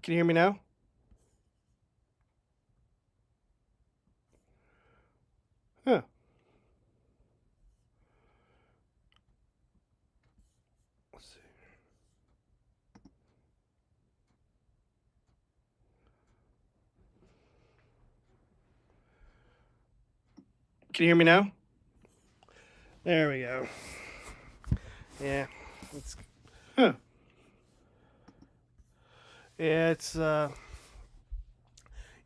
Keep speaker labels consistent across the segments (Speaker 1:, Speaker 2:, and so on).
Speaker 1: Can you hear me now? Huh. Let's see. Can you hear me now? There we go. Yeah. It's huh. Yeah,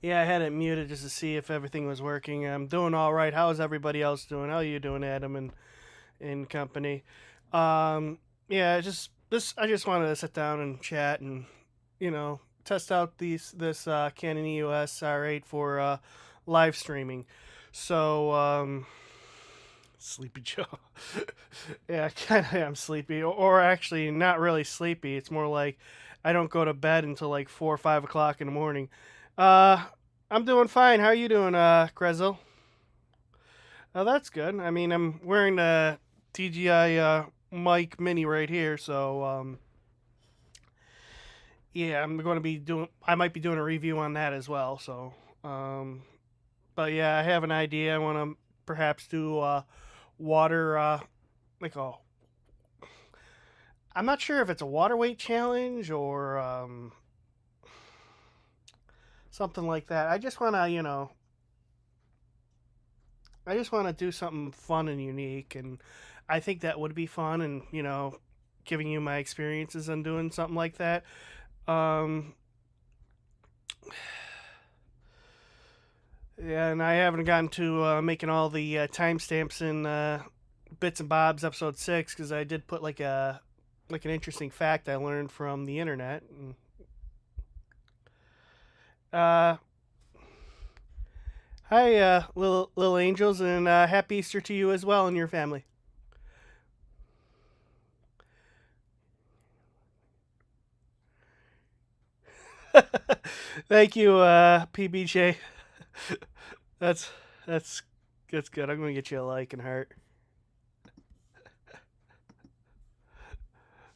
Speaker 1: yeah, I had it muted just to see if everything was working. I'm doing all right. How's everybody else doing? How are you doing, Adam and company? Um yeah, I just wanted to sit down and chat and test out this Canon EOS R8 for live streaming. So Sleepy Joe. Yeah, I kind of am sleepy, or actually not really sleepy. It's more like I don't go to bed until like 4 or 5 o'clock in the morning. Uh, I'm doing fine. How are you doing, Grezzo? Oh, that's good. I mean, I'm wearing the TGI mic mini right here, so yeah, I'm going to be doing. I might be doing a review on that as well. So, um, but yeah, I have an idea. I want to perhaps do water, like a I'm not sure if it's a water weight challenge or something like that. I just want to do something fun and unique, and I think that would be fun. And giving you my experiences on doing something like that. Um, yeah, and I haven't gotten to making all the timestamps in Bits and Bobs episode 6 because I did put like an interesting fact I learned from the internet. And, uh, Hi, little angels, and happy Easter to you as well and your family. Thank you, PBJ. That's that's that's good. I'm gonna get you a like and heart.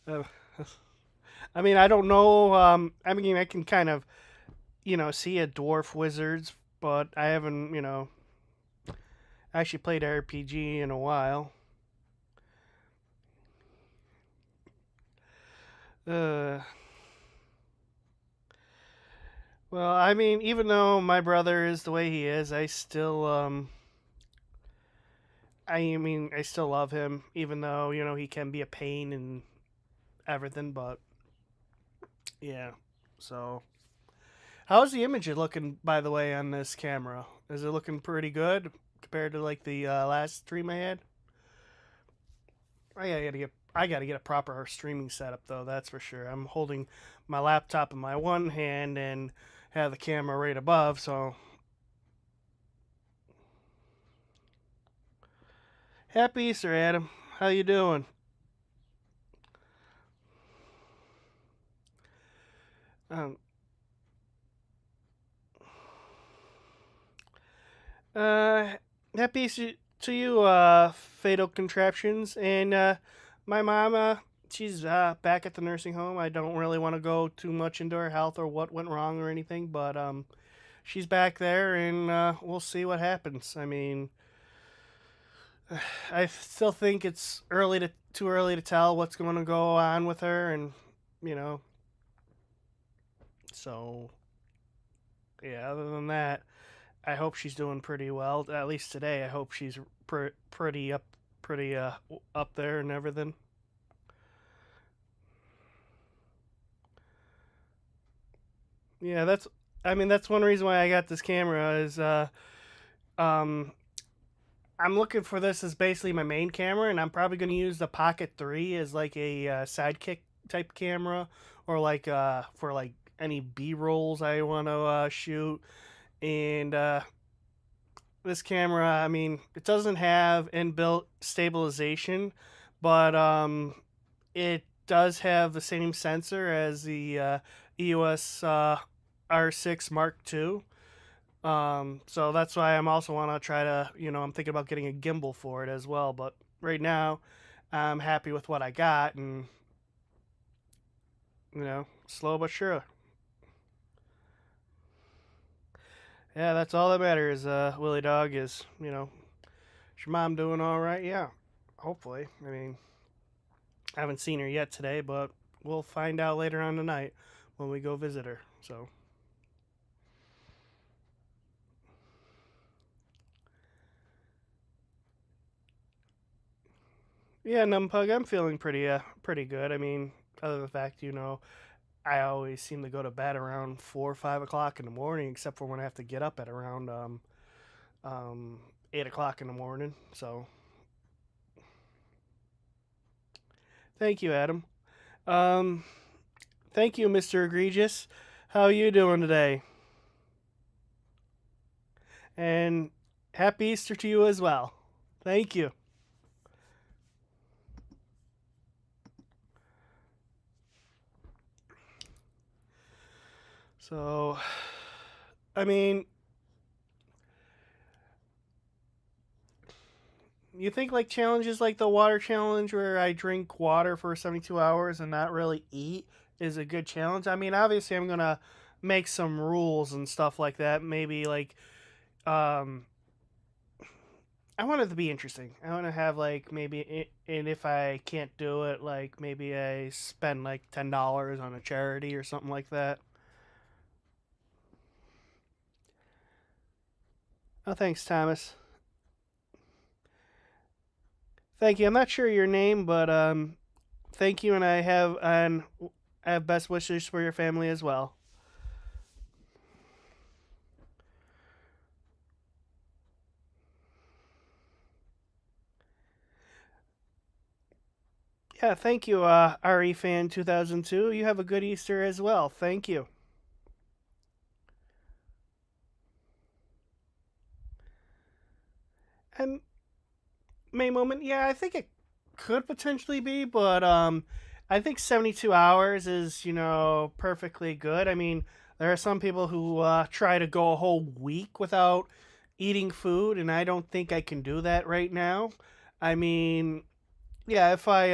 Speaker 1: Uh, I mean, I don't know. I mean, I can kind of see a dwarf wizards, but I haven't actually played RPG in a while. Uh, well, I mean, even though my brother is the way he is, I mean, I still love him, even though he can be a pain and everything. But yeah, so how's the image looking, by the way, on this camera? Is it looking pretty good compared to like the last stream I had? I gotta get a proper streaming setup though. That's for sure. I'm holding my laptop in my one hand and have the camera right above. So happy Easter, Adam. How you doing? Um, uh, happy Easter to you, Fatal Contraptions, and my mom. She's back at the nursing home. I don't really want to go too much into her health or what went wrong or anything, but she's back there, and we'll see what happens. I mean, I still think it's too early to tell what's going to go on with her, and you know, so yeah. Other than that, I hope she's doing pretty well. At least today, I hope she's pretty up there and everything. Yeah, that's. I mean, that's one reason why I got this camera is um I'm looking for this as basically my main camera, and I'm probably going to use the Pocket 3 as like a sidekick type camera, or like for like any B rolls I want to shoot. And this camera, I mean, it doesn't have inbuilt stabilization, but it does have the same sensor as the EOS R6 Mark II. So that's why I'm also want to try to, I'm thinking about getting a gimbal for it as well. But right now, I'm happy with what I got, and slow but sure. Yeah, that's all that matters. Willie Dog is, is your mom doing all right? Yeah, hopefully. I mean, I haven't seen her yet today, but we'll find out later on tonight when we go visit her. So, yeah, Numpug, I'm feeling pretty good. I mean, other than the fact, I always seem to go to bed around 4 or 5 o'clock in the morning, except for when I have to get up at around um 8 o'clock in the morning. So, thank you, Adam. Um, Thank you, Mr. Egregious. How are you doing today? And happy Easter to you as well. Thank you. So, I mean, you think like challenges like the water challenge where I drink water for 72 hours and not really eat is a good challenge? I mean, obviously, I'm going to make some rules and stuff like that. Maybe like, um, I want it to be interesting. I want to have like maybe, and if I can't do it, like maybe I spend like $10 on a charity or something like that. Oh, thanks, Thomas. Thank you. I'm not sure your name, but thank you, and I have best wishes for your family as well. Yeah, thank you, RE fan 2002. You have a good Easter as well. Thank you. And May moment, yeah, I think it could potentially be, but I think 72 hours is perfectly good. I mean, there are some people who try to go a whole week without eating food, and I don't think I can do that right now. I mean, yeah, if I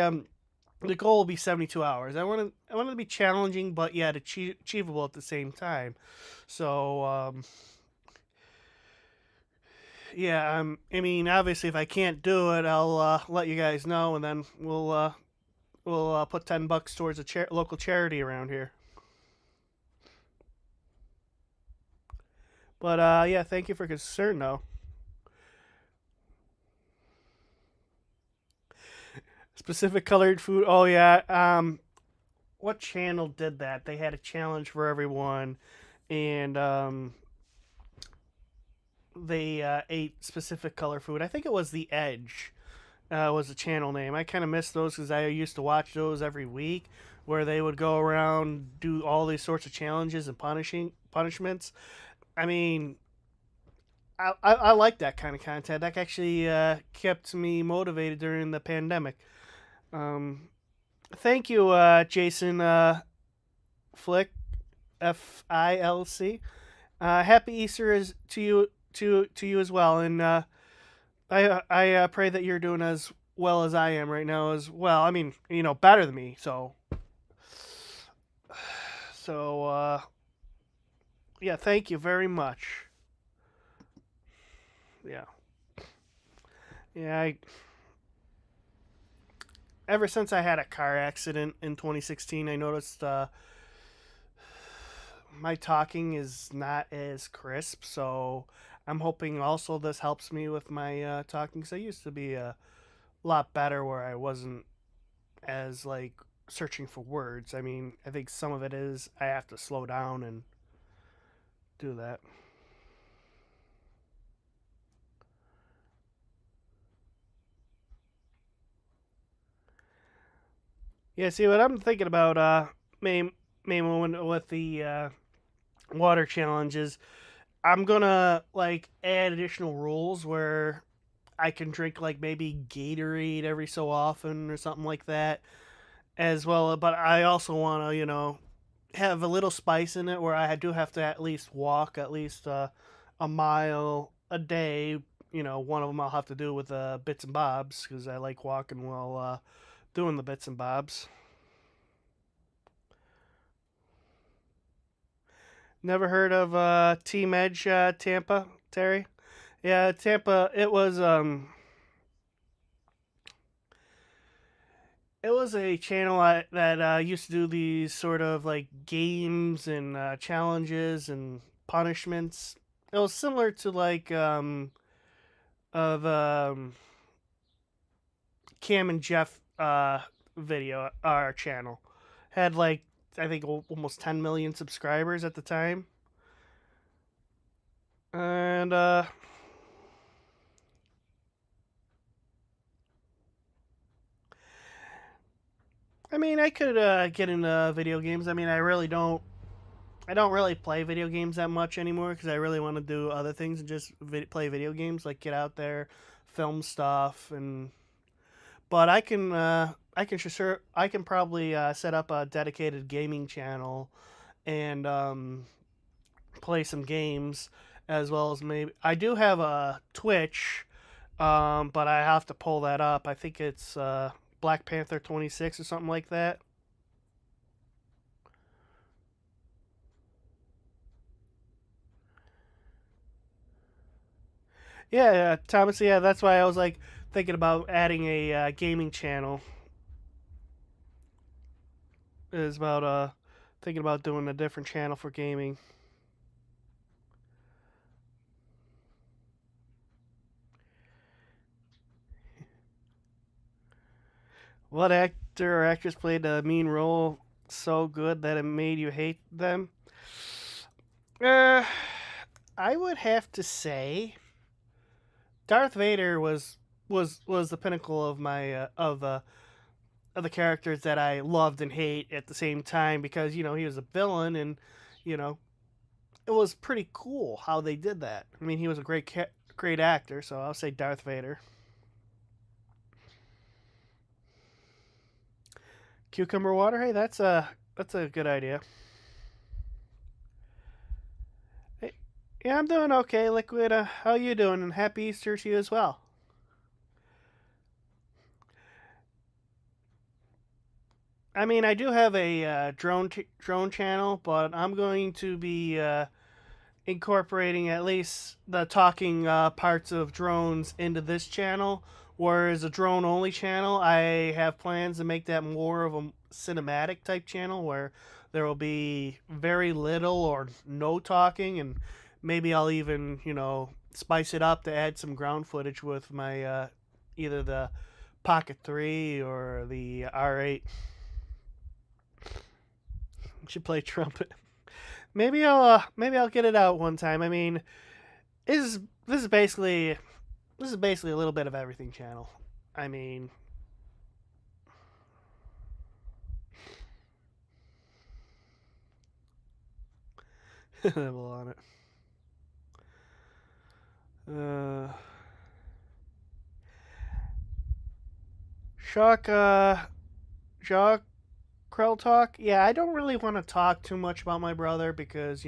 Speaker 1: the goal will be 72 hours. I want it to be challenging, but yet achievable at the same time. So yeah, I mean, obviously, if I can't do it, I'll let you guys know, and then we'll put $10 towards a local charity around here. But yeah, thank you for concern, though. Specific colored food. Oh yeah. What channel did that? They had a challenge for everyone, and they ate specific color food. I think it was the Edge. Was the channel name. I kind of miss those because I used to watch those every week, where they would go around do all these sorts of challenges and punishments. I mean, I like that kind of content. That actually kept me motivated during the pandemic. Um, Thank you, Jason Flick FILC. Happy Easter is to you as well, and I pray that you're doing as well as I am right now as well. I mean, better than me. So yeah, thank you very much. Yeah, yeah. Ever since I had a car accident in 2016, I noticed my talking is not as crisp. So I'm hoping also this helps me with my talking. Because I used to be a lot better where I wasn't as like searching for words. I mean, I think some of it is I have to slow down and do that. Yeah, see what I'm thinking about main moment with the water challenges. I'm gonna like add additional rules where I can drink like maybe Gatorade every so often or something like that as well. But I also want to have a little spice in it where I do have to at least walk at least a mile a day. One of them I'll have to do with bits and bobs because I like walking while doing the bits and bobs. Never heard of Team Edge Tampa, Terry? Yeah, Tampa. It was a channel that used to do these sort of like games and challenges and punishments. It was similar to like the Cam and Jeff video our channel had like I think almost 10 million subscribers at the time, and I mean I could get into video games. I mean I don't really play video games that much anymore because I really want to do other things and just play video games, like get out there, film stuff, and but I can probably set up a dedicated gaming channel and play some games as well as maybe I do have a Twitch, but I have to pull that up. I think it's Black Panther 26 or something like that. Yeah, yeah, Thomas. Yeah, that's why I was like thinking about adding a gaming channel. Is about thinking about doing a different channel for gaming. What actor or actress played a mean role so good that it made you hate them? Uh, I would have to say Darth Vader was the pinnacle of my of the characters that I loved and hate at the same time because he was a villain and you know it was pretty cool how they did that. I mean, he was a great actor, so I'll say Darth Vader. Cucumber water, hey, that's a good idea. Hey, yeah, I'm doing okay, Liquid. How you doing? And happy Easter to you as well. I mean, I do have a drone channel, but I'm going to be incorporating at least the talking parts of drones into this channel. Whereas a drone only channel, I have plans to make that more of a cinematic type channel where there will be very little or no talking, and maybe I'll even spice it up to add some ground footage with my either the Pocket 3 or the R8. Should play trumpet. Maybe I'll get it out one time. I mean, this is this is basically this is basically a little bit of everything channel. I mean, nibble on it. Uh, Shock, Shock Krell talk. Yeah, I don't really want to talk too much about my brother because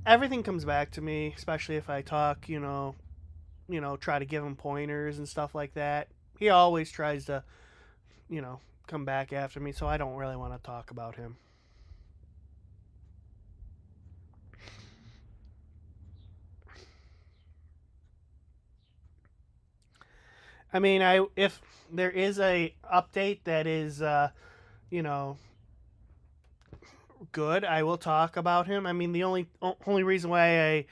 Speaker 1: everything comes back to me, especially if I talk. Try to give him pointers and stuff like that. He always tries to, come back after me, so I don't really want to talk about him. I mean, I if there is a update that is you know good, I will talk about him. I mean, the only reason why I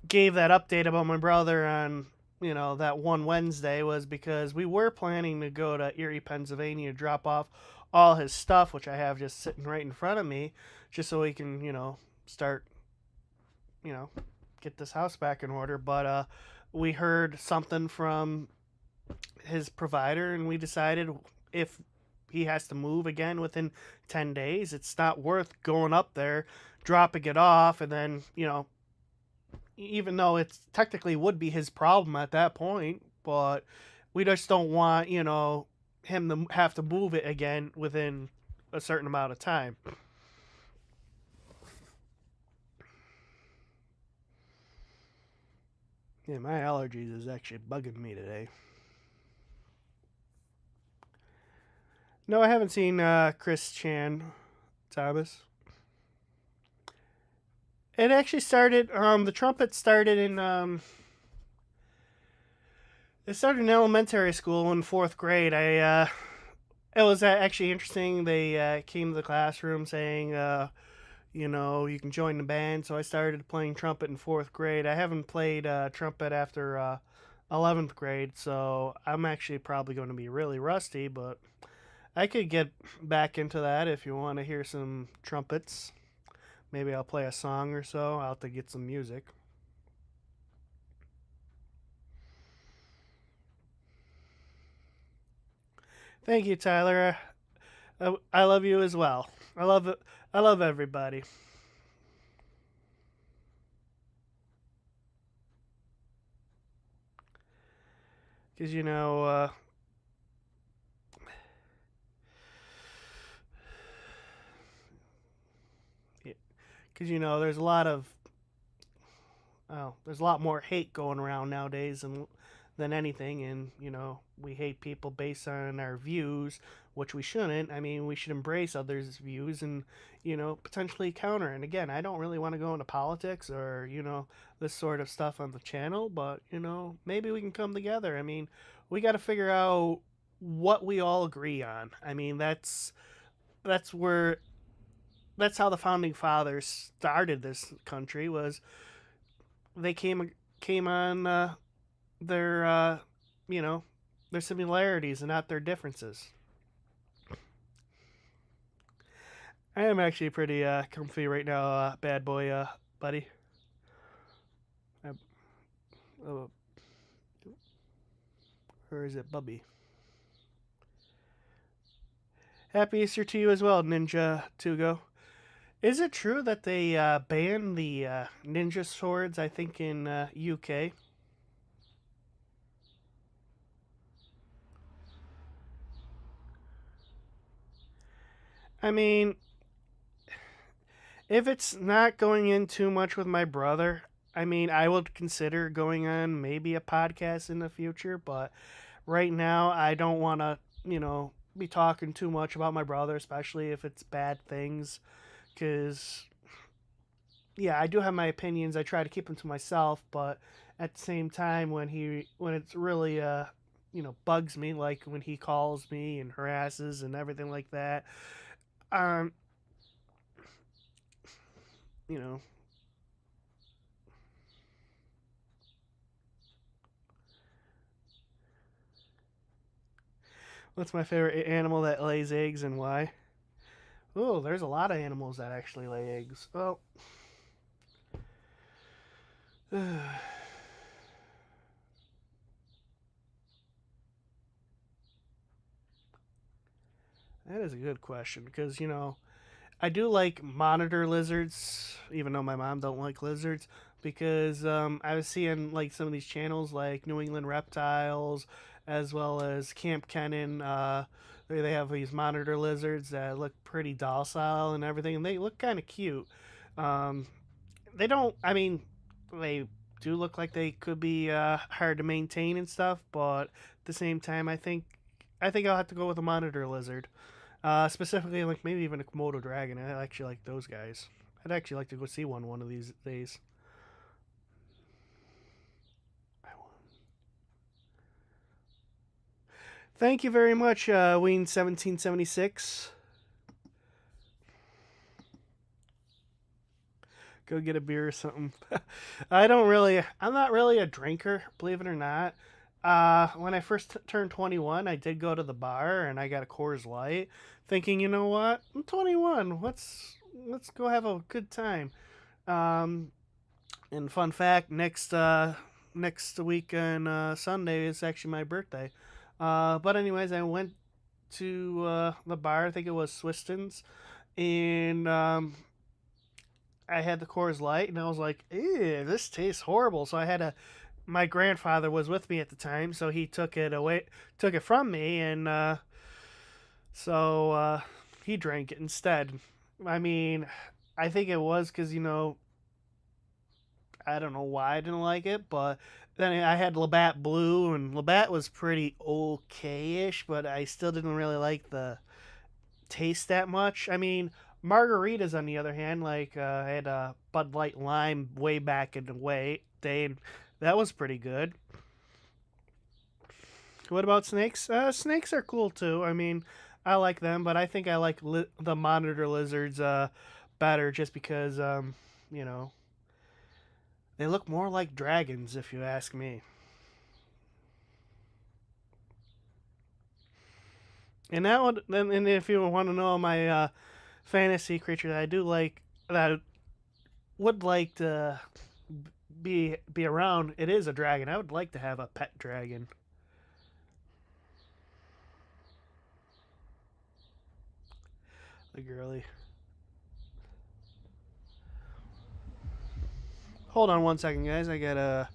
Speaker 1: gave that update about my brother on that one Wednesday was because we were planning to go to Erie, Pennsylvania to drop off all his stuff, which I have just sitting right in front of me, just so we can start you know get this house back in order. But we heard something from his provider, and we decided if he has to move again within 10 days, it's not worth going up there, dropping it off, and then, even though it's technically would be his problem at that point, but we just don't want, him to have to move it again within a certain amount of time. Yeah, my allergies is actually bugging me today. No, I haven't seen Chris Chan, Thomas. It actually started. The trumpet started in. It started in elementary school in fourth grade. It was actually interesting. They came to the classroom saying, you can join the band. So I started playing trumpet in fourth grade. I haven't played trumpet after 11th grade, so I'm actually probably going to be really rusty, but I could get back into that if you want to hear some trumpets. Maybe I'll play a song or so. I'll have to get some music. Thank you, Tyler. I love you as well. I love it. I love everybody. Because, there's a lot of there's a lot more hate going around nowadays than anything, and we hate people based on our views, which we shouldn't. I mean, we should embrace others' views and potentially counter. And again, I don't really want to go into politics or this sort of stuff on the channel, but maybe we can come together. I mean, we got to figure out what we all agree on. I mean, that's where that's how the founding fathers started this country was they came on their you know their similarities and not their differences. I am actually pretty comfy right now, bad boy, buddy. Uh, uh, or is it Bubby? Happy Easter to you as well, Ninja Tugo. Is it true that they banned the ninja swords? I think in UK. I mean, if it's not going in too much with my brother, I mean, I would consider going on maybe a podcast in the future, but right now I don't want to, be talking too much about my brother, especially if it's bad things. Because, yeah, I do have my opinions. I try to keep them to myself, but at the same time, when it's really, bugs me, like when he calls me and harasses and everything like that, um, you know, what's my favorite animal that lays eggs and why? Oh, there's a lot of animals that actually lay eggs. Well, that is a good question because I do like monitor lizards, even though my mom don't like lizards, because I was seeing like some of these channels like New England Reptiles, as well as Camp Kennan. They have these monitor lizards that look pretty docile and everything, and they look kind of cute. Um, they don't. I mean, they do look like they could be hard to maintain and stuff, but at the same time, I think I'll have to go with a monitor lizard. Specifically, like maybe even a Komodo dragon. I actually like those guys. I'd actually like to go see one of these days. Thank you very much, Ween1776. Go get a beer or something. I'm not really a drinker, believe it or not. When I first turned 21, I did go to the bar and I got a Coors Light, thinking, you know what, I'm 21. Let's go have a good time. Um, and fun fact, next week on Sunday is actually my birthday. But anyways, I went to the bar. I think it was Swiston's, and I had the Coors Light, and I was like, "Ew, this tastes horrible." So I had a. My grandfather was with me at the time, so he took it from me, and so he drank it instead. I mean, I think it was because I don't know why I didn't like it, but then I had Labatt Blue, and Labatt was pretty okay-ish, but I still didn't really like the taste that much. I mean, Margaritas, on the other hand, like I had a Bud Light Lime way back in the way day, and that was pretty good. What about snakes? Snakes are cool too. I mean, I like them, but I think I like the monitor lizards better just because, you know, they look more like dragons, if you ask me. And that would, and if you want to know my fantasy creature that I do like, that I would like to be around, it is a dragon. I would like to have a pet dragon. The girly. Hold on one second, guys. I gotta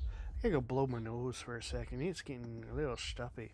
Speaker 1: go blow my nose for a second. It's getting a little stuffy.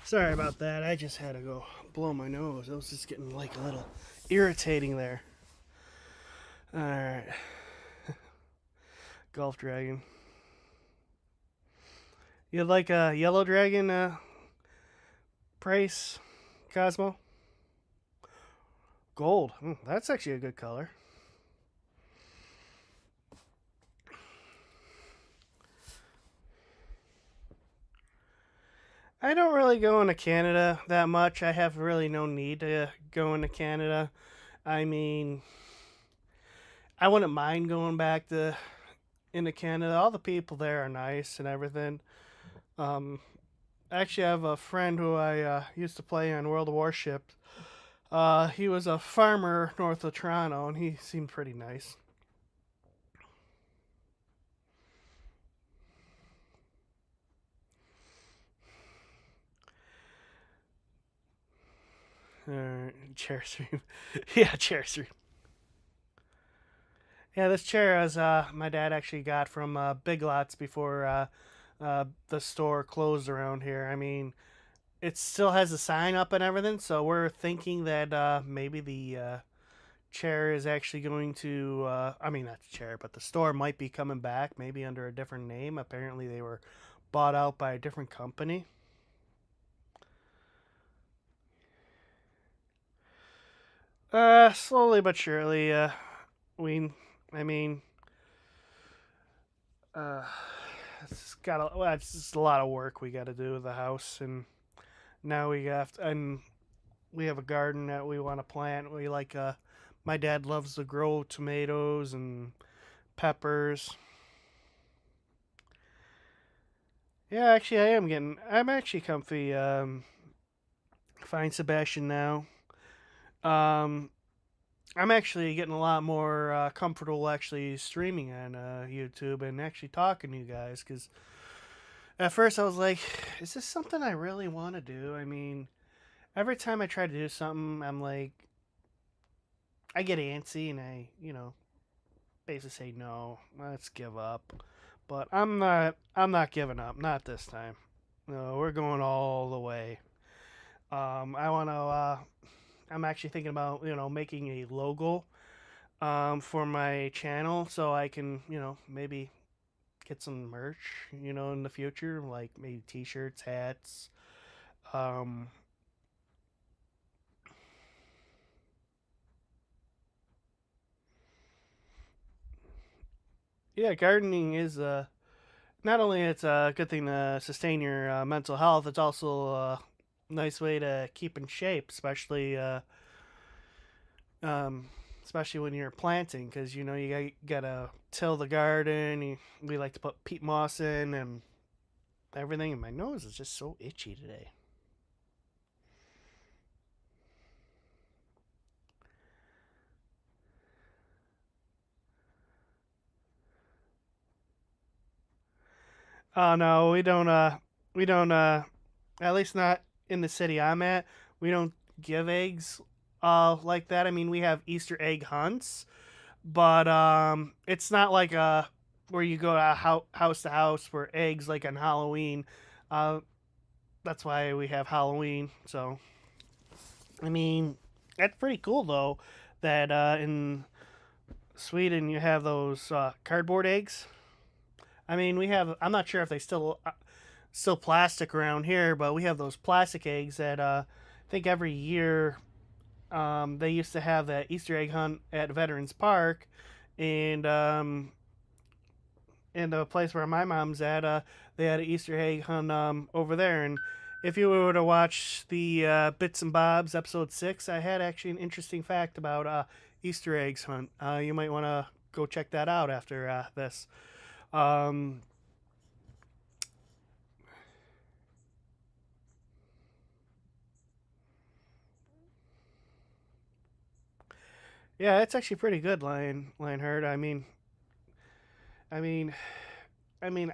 Speaker 1: Sorry about that. I just had to go blow my nose. It was just getting like a little irritating there. All right, golf dragon. You like a yellow dragon price, Cosmo? Gold. That's actually a good color. I don't really go into Canada that much. I have really no need to go into Canada. I mean, I wouldn't mind going back to into Canada. All the people there are nice and everything. Um, Actually, I have a friend who I used to play on World of Warships. He was a farmer north of Toronto, and he seemed pretty nice. Chair stream. Yeah, chair stream. Yeah, this chair is my dad actually got from Big Lots before the store closed around here. I mean, it still has a sign up and everything, so we're thinking that maybe the chair is actually going to. I mean, not the chair, but the store might be coming back, maybe under a different name. Apparently, they were bought out by a different company. Slowly but surely. We, I mean, uh, it's just a lot of work we got to do with the house, and now and we have a garden that we want to plant. We like, my dad loves to grow tomatoes and peppers. Yeah, actually, I'm actually comfy. Fine, Sebastian now. Um, I'm actually getting a lot more comfortable actually streaming on YouTube and actually talking to you guys because at first I was like, is this something I really want to do? I mean, every time I try to do something, I'm like, I get antsy and basically say no, let's give up. But I'm not giving up, not this time. No, we're going all the way. I want to. I'm actually thinking about making a logo for my channel so I can maybe get some merch in the future, like maybe T-shirts, hats. Um, yeah, gardening is not only it's a good thing to sustain your mental health, it's also a nice way to keep in shape, especially especially when you're planting, because you gotta till the garden. We like to put peat moss in and everything, and my nose is just so itchy today. Oh no, we don't. We don't. At least not in the city I'm at. We don't give eggs. Like that. I mean, we have Easter egg hunts, but it's not like where you go house to house for eggs like on Halloween. Uh, that's why we have Halloween. So I mean, that's pretty cool though. That in Sweden you have those cardboard eggs. I mean, we have. I'm not sure if they still plastic around here, but we have those plastic eggs that I think every year they used to have that Easter egg hunt at Veterans Park, and in the place where my mom's at, they had an Easter egg hunt over there. And if you were to watch the Bits and Bobs episode 6, I had actually an interesting fact about Easter eggs hunt. You might want to go check that out after this. Um, yeah, it's actually pretty good, Lionheart. I mean,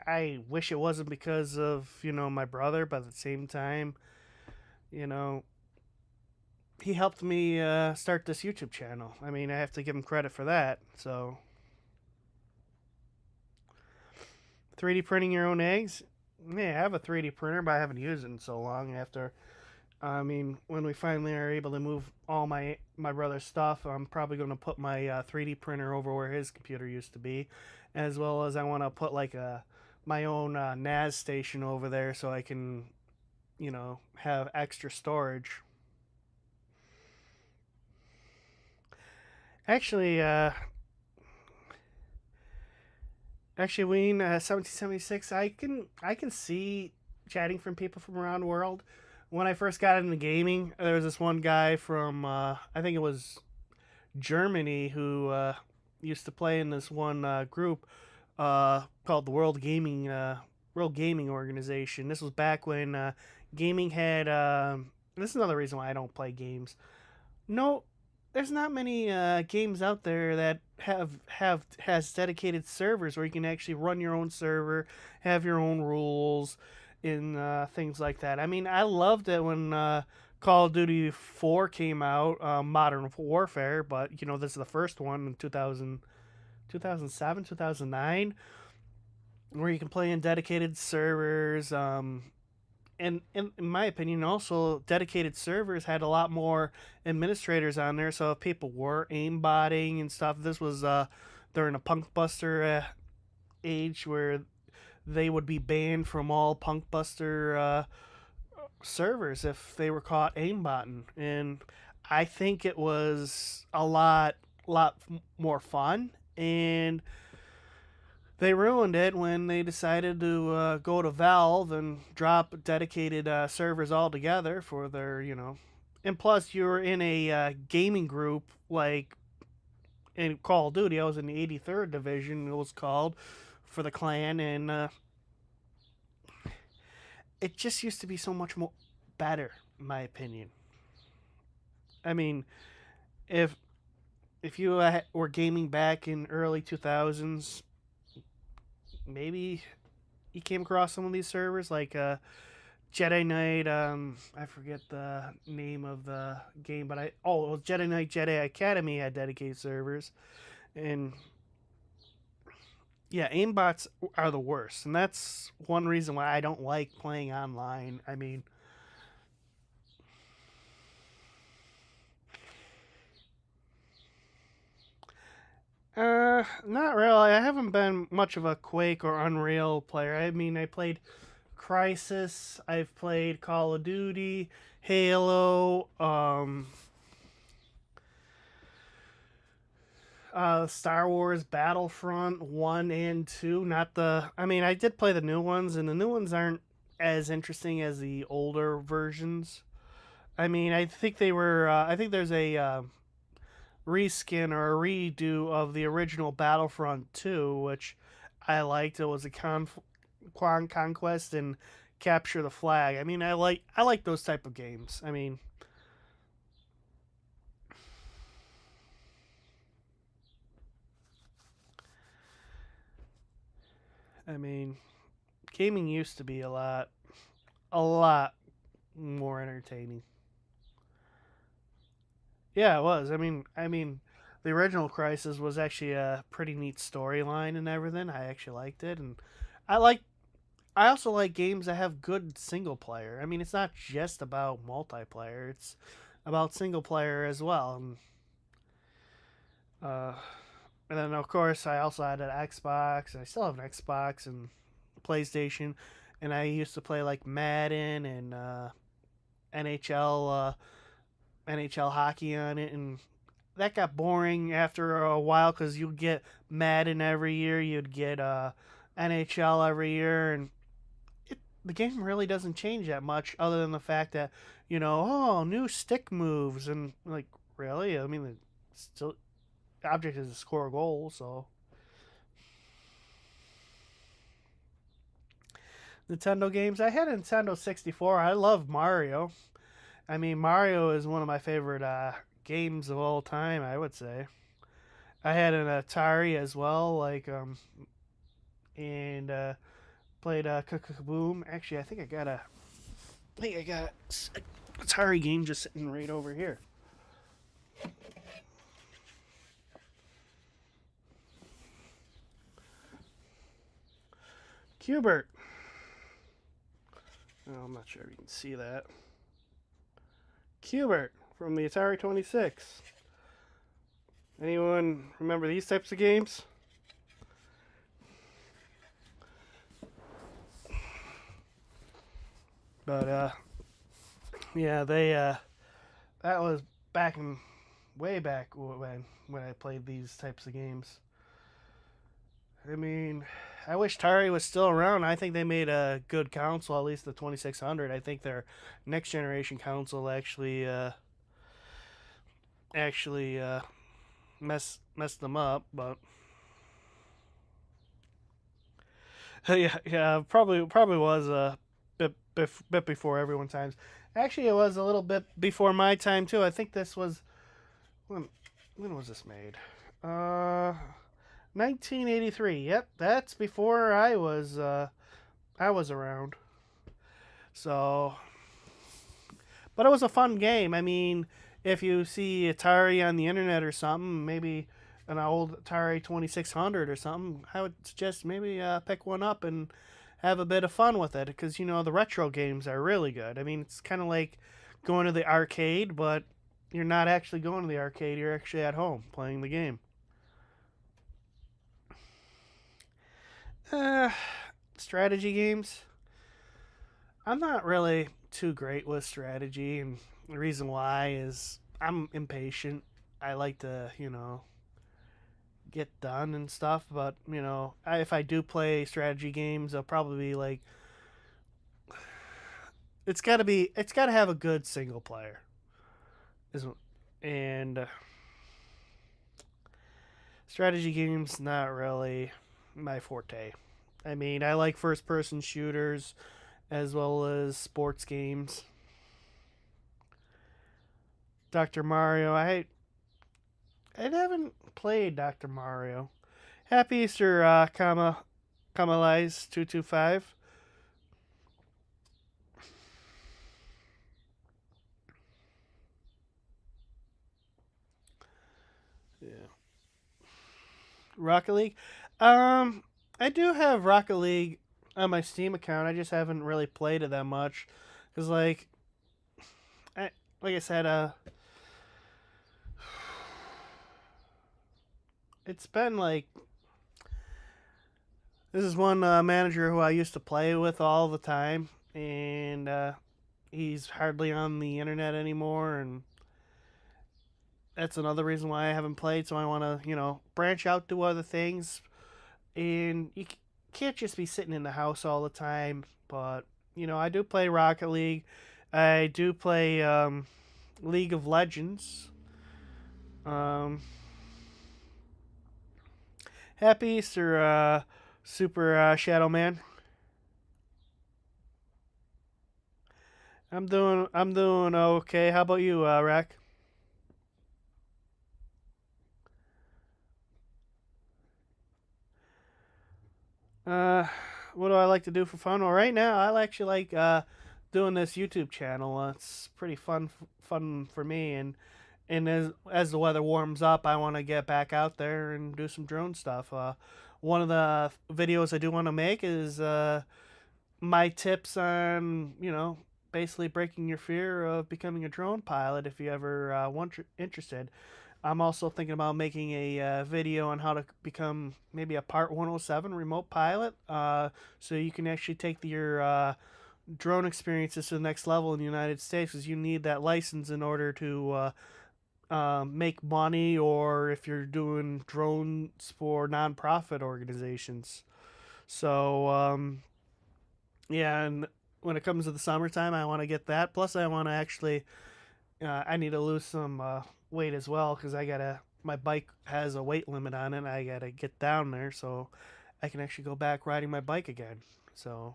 Speaker 1: I wish it wasn't because of my brother, but at the same time, you know, he helped me start this YouTube channel. I mean, I have to give him credit for that. So, 3D printing your own eggs? Yeah, I have a 3D printer, but I haven't used it in so long. When we finally are able to move all my brother's stuff, I'm probably going to put my 3D printer over where his computer used to be, as well as I want to put like my own NAS station over there so I can, have extra storage. Actually, Ween 1776. I can see chatting from people from around the world. When I first got into gaming, there was this one guy from I think it was Germany who used to play in this one group called the World Gaming Organization. This was back when gaming had. This is another reason why I don't play games. No, there's not many games out there that has dedicated servers where you can actually run your own server, have your own rules, and things like that. I mean, I loved it when Call of Duty 4 came out, Modern Warfare, but this is the first one in 2007, 2009, where you can play in dedicated servers. And in my opinion, also dedicated servers had a lot more administrators on there. So if people were aimbotting and stuff, this was during a Punk Buster age where they would be banned from all Punk Buster servers if they were caught aimbotting. And I think it was a lot more fun. And they ruined it when they decided to go to Valve and drop dedicated servers altogether for their. And plus, you're in a gaming group like in Call of Duty. I was in the 83rd Division, it was called, for the clan, and it just used to be so much more better, in my opinion. I mean, if if you were gaming back in early 2000s, maybe you came across some of these servers like Jedi Knight. I forget the name of the game, but it was Jedi Knight Jedi Academy had dedicated servers, and yeah, aimbots are the worst, and that's one reason why I don't like playing online. I mean, not really. I haven't been much of a Quake or Unreal player. I mean, I played Crisis. I've played Call of Duty, Halo, Star Wars Battlefront 1 and 2. Not the. I mean, I did play the new ones, and the new ones aren't as interesting as the older versions. I mean, I think they were. I think there's reskin or a redo of the original Battlefront 2, which I liked. It was a conquest and capture the flag. I mean, I like those type of games. I mean, gaming used to be a lot more entertaining. Yeah, it was. The original Crisis was actually a pretty neat storyline and everything. I actually liked it, and I like. I also like games that have good single player. I mean, it's not just about multiplayer; it's about single player as well. Uh, and then of course, I also had an Xbox, and I still have an Xbox and PlayStation, and I used to play like Madden and NHL, NHL hockey on it, and that got boring after a while because you'd get Madden every year, you'd get NHL every year, and the game really doesn't change that much, other than the fact that new stick moves and like really, I mean, still the object is to score a goal, so. Nintendo games. I had a Nintendo 64. I love Mario. I mean, Mario is one of my favorite games of all time, I would say. I had an Atari as well, and played Boom. Actually, I think I got a Atari game just sitting right over here. Cubert. Oh, I'm not sure if you can see that. Cubert from the Atari 26. Anyone remember these types of games? But yeah, they that was back in way back when I played these types of games. I mean, I wish Atari was still around. I think they made a good console, at least the 2600. I think their next generation console actually messed them up, but yeah, probably was a bit before everyone's times. Actually, it was a little bit before my time too. I think this was when when was this made? Uh, 1983. Yep, that's before I was around. So, but it was a fun game. I mean, if you see Atari on the internet or something, maybe an old Atari 2600 or something, I would suggest maybe pick one up and have a bit of fun with it because the retro games are really good. I mean, it's kind of like going to the arcade, but you're not actually going to the arcade. You're actually at home playing the game. Uh, Strategy games. I'm not really too great with strategy, and the reason why is I'm impatient. I like to, get done and stuff, but if I do play strategy games, I'll probably be like, it's got to have a good single player, is and strategy games not really my forte. I mean, I like first person shooters as well as sports games. Dr. Mario, I haven't played Dr. Mario. Happy Easter, Kamalize 225. Yeah. Rocket League. Um, I do have Rocket League on my Steam account. I just haven't really played it that much, cause like I said, it's been like this is one manager who I used to play with all the time, and he's hardly on the internet anymore, and that's another reason why I haven't played. So I want to, branch out to other things, and you can't just be sitting in the house all the time. But I do play Rocket League. I do play League of Legends. Um, Happy Easter, Super Shadow Man. I'm doing okay. How about you, Rack? Uh, what do I like to do for fun? Well, right now I actually like doing this YouTube channel. It's pretty fun for me, and as the weather warms up, I want to get back out there and do some drone stuff. One of the videos I do want to make is my tips on basically breaking your fear of becoming a drone pilot if you ever interested. I'm also thinking about making a video on how to become maybe a Part 107 remote pilot, so you can actually take your drone experiences to the next level in the United States, because you need that license in order to make money, or if you're doing drones for nonprofit organizations. So yeah, and when it comes to the summertime, I want to get that. Plus, I want to actually, I need to lose some weight as well, because my bike has a weight limit on it. And I gotta get down there so I can actually go back riding my bike again. So,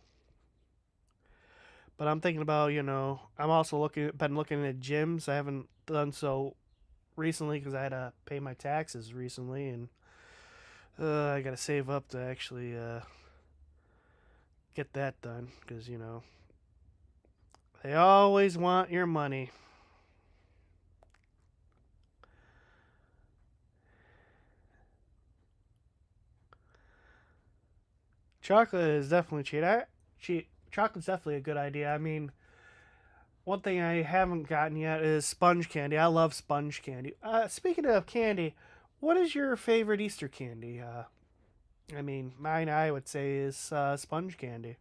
Speaker 1: but I'm thinking about, I'm also been looking at gyms. I haven't done so recently because I had to pay my taxes recently, and I gotta save up to actually get that done, because they always want your money. Chocolate is definitely cheap. Chocolate's definitely a good idea. I mean, one thing I haven't gotten yet is sponge candy. I love sponge candy. Speaking of candy, what is your favorite Easter candy? I mean, mine I would say is sponge candy.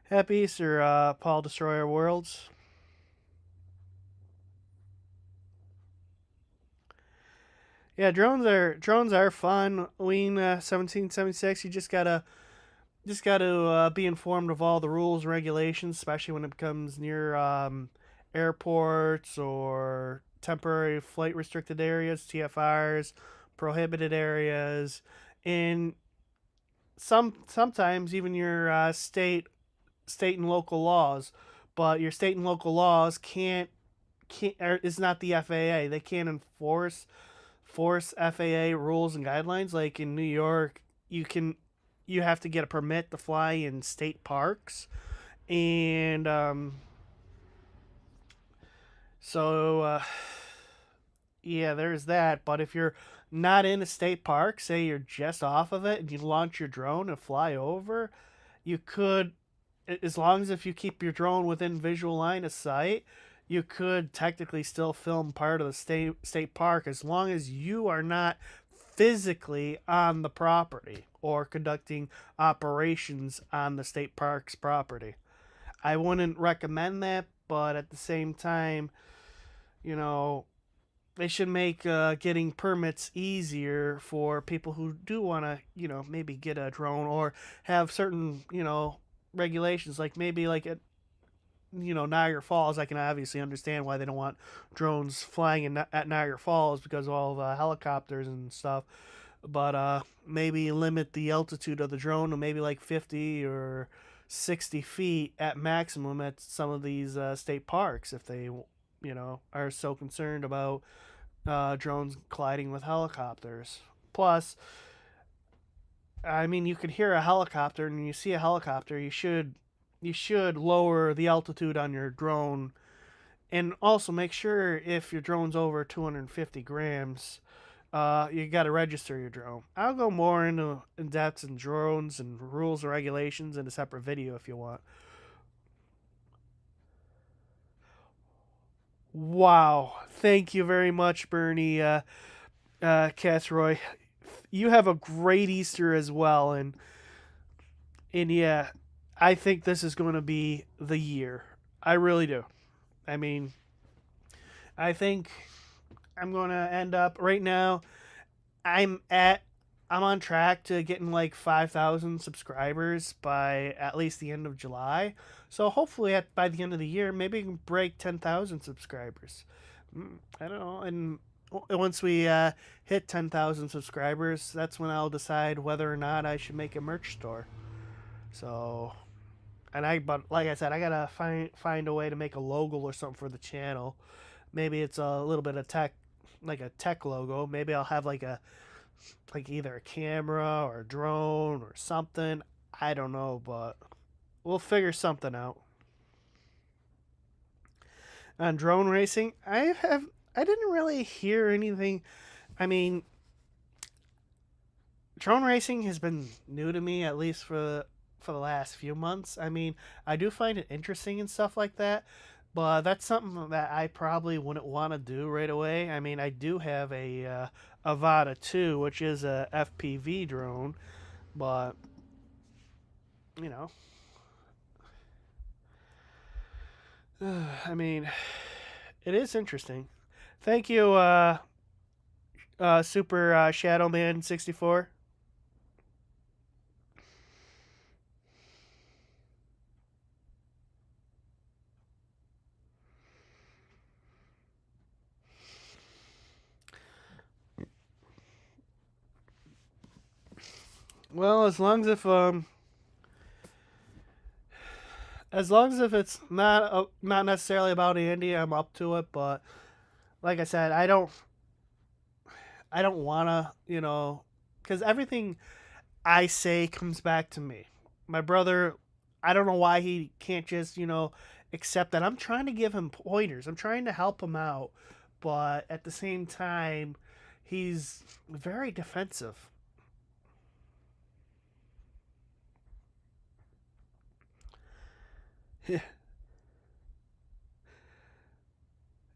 Speaker 1: Happy Easter, Paul Destroyer Worlds. Yeah, drones are fun. Ween 1776. You just got to be informed of all the rules and regulations, especially when it comes near airports or temporary flight restricted areas, TFRs, prohibited areas, and sometimes even your state and local laws. But your state and local laws can't is not the FAA. They can't force FAA rules and guidelines. Like in New York, you have to get a permit to fly in state parks, and so yeah, there's that. But if you're not in a state park, say you're just off of it, and you launch your drone and fly over, you could, as long as if you keep your drone within visual line of sight, you could technically still film part of the state park, as long as you are not physically on the property or conducting operations on the state park's property. I wouldn't recommend that, but at the same time, you know, they should make getting permits easier for people who do want to, maybe get a drone, or have certain, regulations, like maybe like at, Niagara Falls. I can obviously understand why they don't want drones flying at Niagara Falls because of all the helicopters and stuff. But maybe limit the altitude of the drone to maybe like 50 or 60 feet at maximum at some of these state parks, if they, are so concerned about drones colliding with helicopters. Plus, I mean, you could hear a helicopter, and you see a helicopter, you should lower the altitude on your drone, and also make sure if your drone's over 250 grams, you got to register your drone. I'll go more into in depth in drones and rules and regulations in a separate video if you want. Wow, thank you very much, Bernie Casroy. You have a great Easter as well, and yeah, I think this is going to be the year. I really do. I mean, I think I'm going to end up right now. I'm at I'm on track to getting like 5,000 subscribers by at least the end of July. So hopefully, by the end of the year, maybe we can break 10,000 subscribers. I don't know. And once we hit 10,000 subscribers, that's when I'll decide whether or not I should make a merch store. So, but like I said, I gotta find a way to make a logo or something for the channel. Maybe it's a little bit of tech, like a tech logo. Maybe I'll have like either a camera or a drone or something. I don't know, but we'll figure something out. On drone racing, I didn't really hear anything. I mean, drone racing has been new to me, at least for the last few months. I mean, I do find it interesting and stuff like that, but that's something that I probably wouldn't want to do right away. I mean, I do have a Avata 2, which is a FPV drone, but you know, I mean, it is interesting. Thank you, Super Shadow Man 64. Well, as long as if it's not necessarily about Andy, I'm up to it. But like I said, I don't wanna, because everything I say comes back to me. My brother, I don't know why he can't just, accept that I'm trying to give him pointers. I'm trying to help him out, but at the same time, he's very defensive.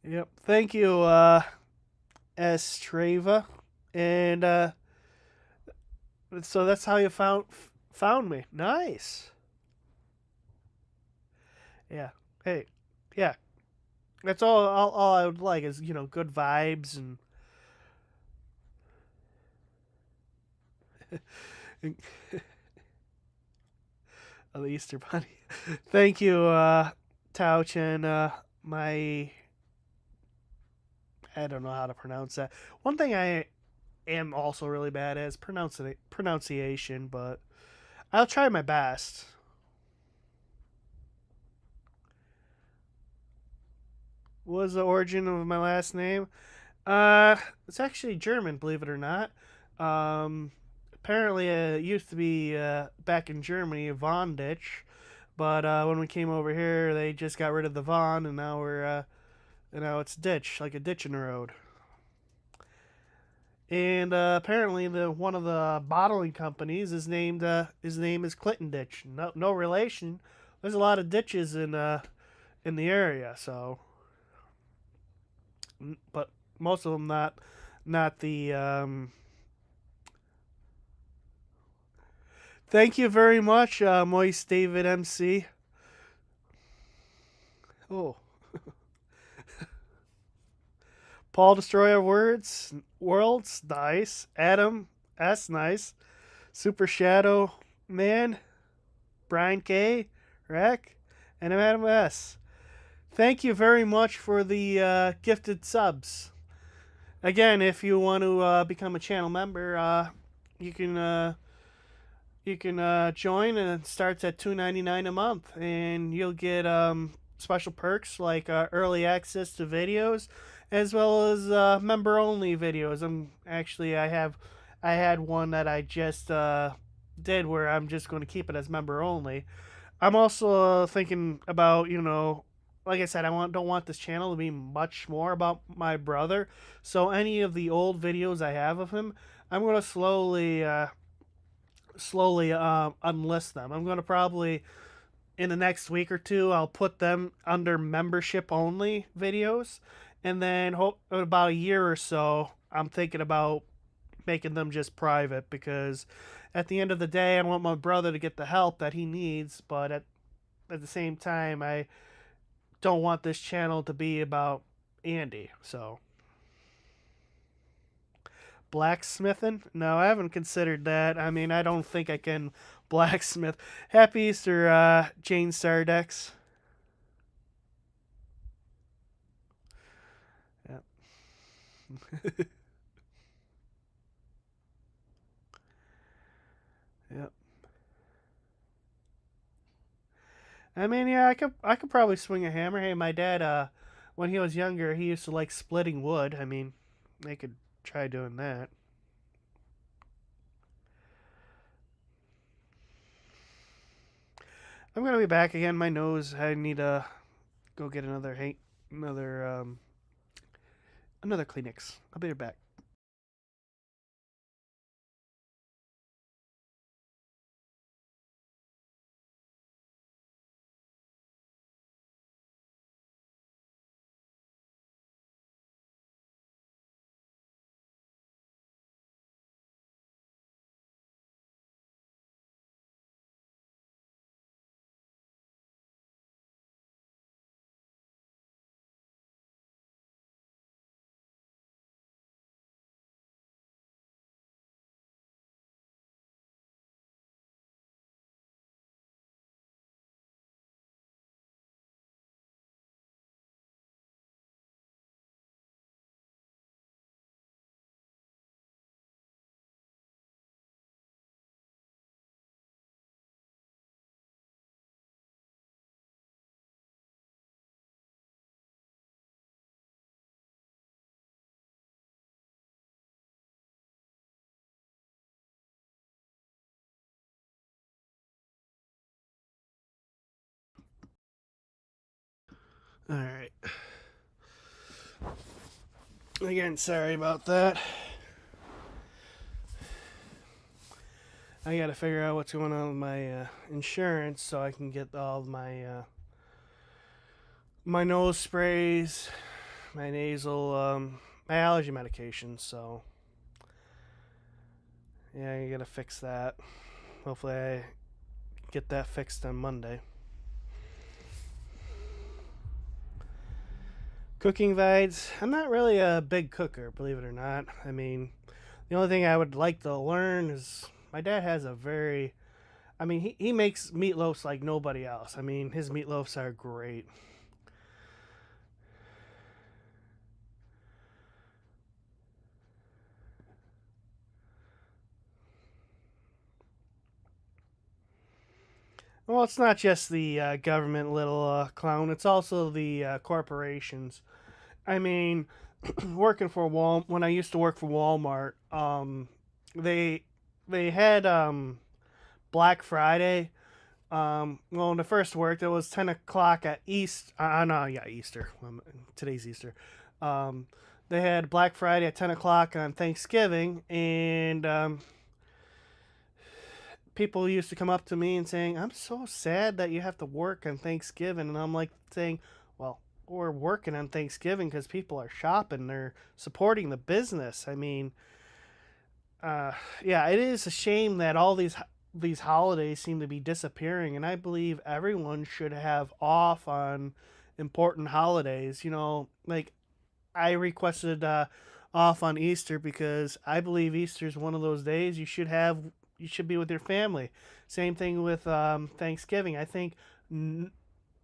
Speaker 1: Yep. Thank you, Estrava, and so that's how you found me. Nice. Yeah. Hey. Yeah. That's all I would like is good vibes and the Easter Bunny. Thank you, Touch, and my I don't know how to pronounce that. One thing I am also really bad at is pronunciation, but I'll try my best. What was the origin of my last name? It's actually German, believe it or not. Apparently, it used to be back in Germany, Von Ditch, but when we came over here, they just got rid of the Von, and now it's ditch, like a ditch in the road. And apparently, the one of the bottling companies is named his name is Clinton Ditch. No relation. There's a lot of ditches in the area, so but most of them not the. Thank you very much, Moist David MC. Oh, Paul Destroyer Worlds, nice. Adam S, nice. Super Shadow Man, Brian K, Rec, and Adam S. Thank you very much for the gifted subs. Again, if you want to become a channel member, you can join, and it starts at $2.99 a month, and you'll get special perks like early access to videos, as well as member only videos. I had one that I just did where I'm just going to keep it as member only. I'm also thinking about, like I said, don't want this channel to be much more about my brother. So any of the old videos I have of him, I'm going to slowly unlist them. I'm going to probably in the next week or two I'll put them under membership only videos, and then about a year or so I'm thinking about making them just private, because at the end of the day I want my brother to get the help that he needs, but at the same time I don't want this channel to be about Andy. So Blacksmithing? No, I haven't considered that. I mean, I don't think I can blacksmith. Happy Easter, Jane Sardex. Yep. Yep. I mean, yeah, I could probably swing a hammer. Hey, my dad, when he was younger, he used to like splitting wood. I mean, they could try doing that. I'm gonna be back again. My nose. I need to go get another another Kleenex. I'll be right back. All right. Again, sorry about that. I got to figure out what's going on with my insurance so I can get all of my nose sprays, my nasal, my allergy medications. So yeah, I got to fix that. Hopefully, I get that fixed on Monday. Cooking vibes. I'm not really a big cooker, believe it or not. I mean, the only thing I would like to learn is my dad has a very. I mean, he makes meatloafs like nobody else. I mean, his meatloafs are great. Well, it's not just the government little clown, it's also the corporations. I mean, working for when I used to work for Walmart, they they had Black Friday. Well, when I first worked, it was 10 o'clock at East. No, yeah, Easter. Today's Easter. Um, they had Black Friday at 10 o'clock on Thanksgiving, and people used to come up to me and saying, "I'm so sad that you have to work on Thanksgiving," and I'm like saying, "Well, we're working on Thanksgiving because people are shopping, they're supporting the business." I mean, uh, yeah, it is a shame that all these holidays seem to be disappearing, and I believe everyone should have off on important holidays. You know, like I requested off on Easter because I believe Easter is one of those days you should be with your family. Same thing with Thanksgiving. N-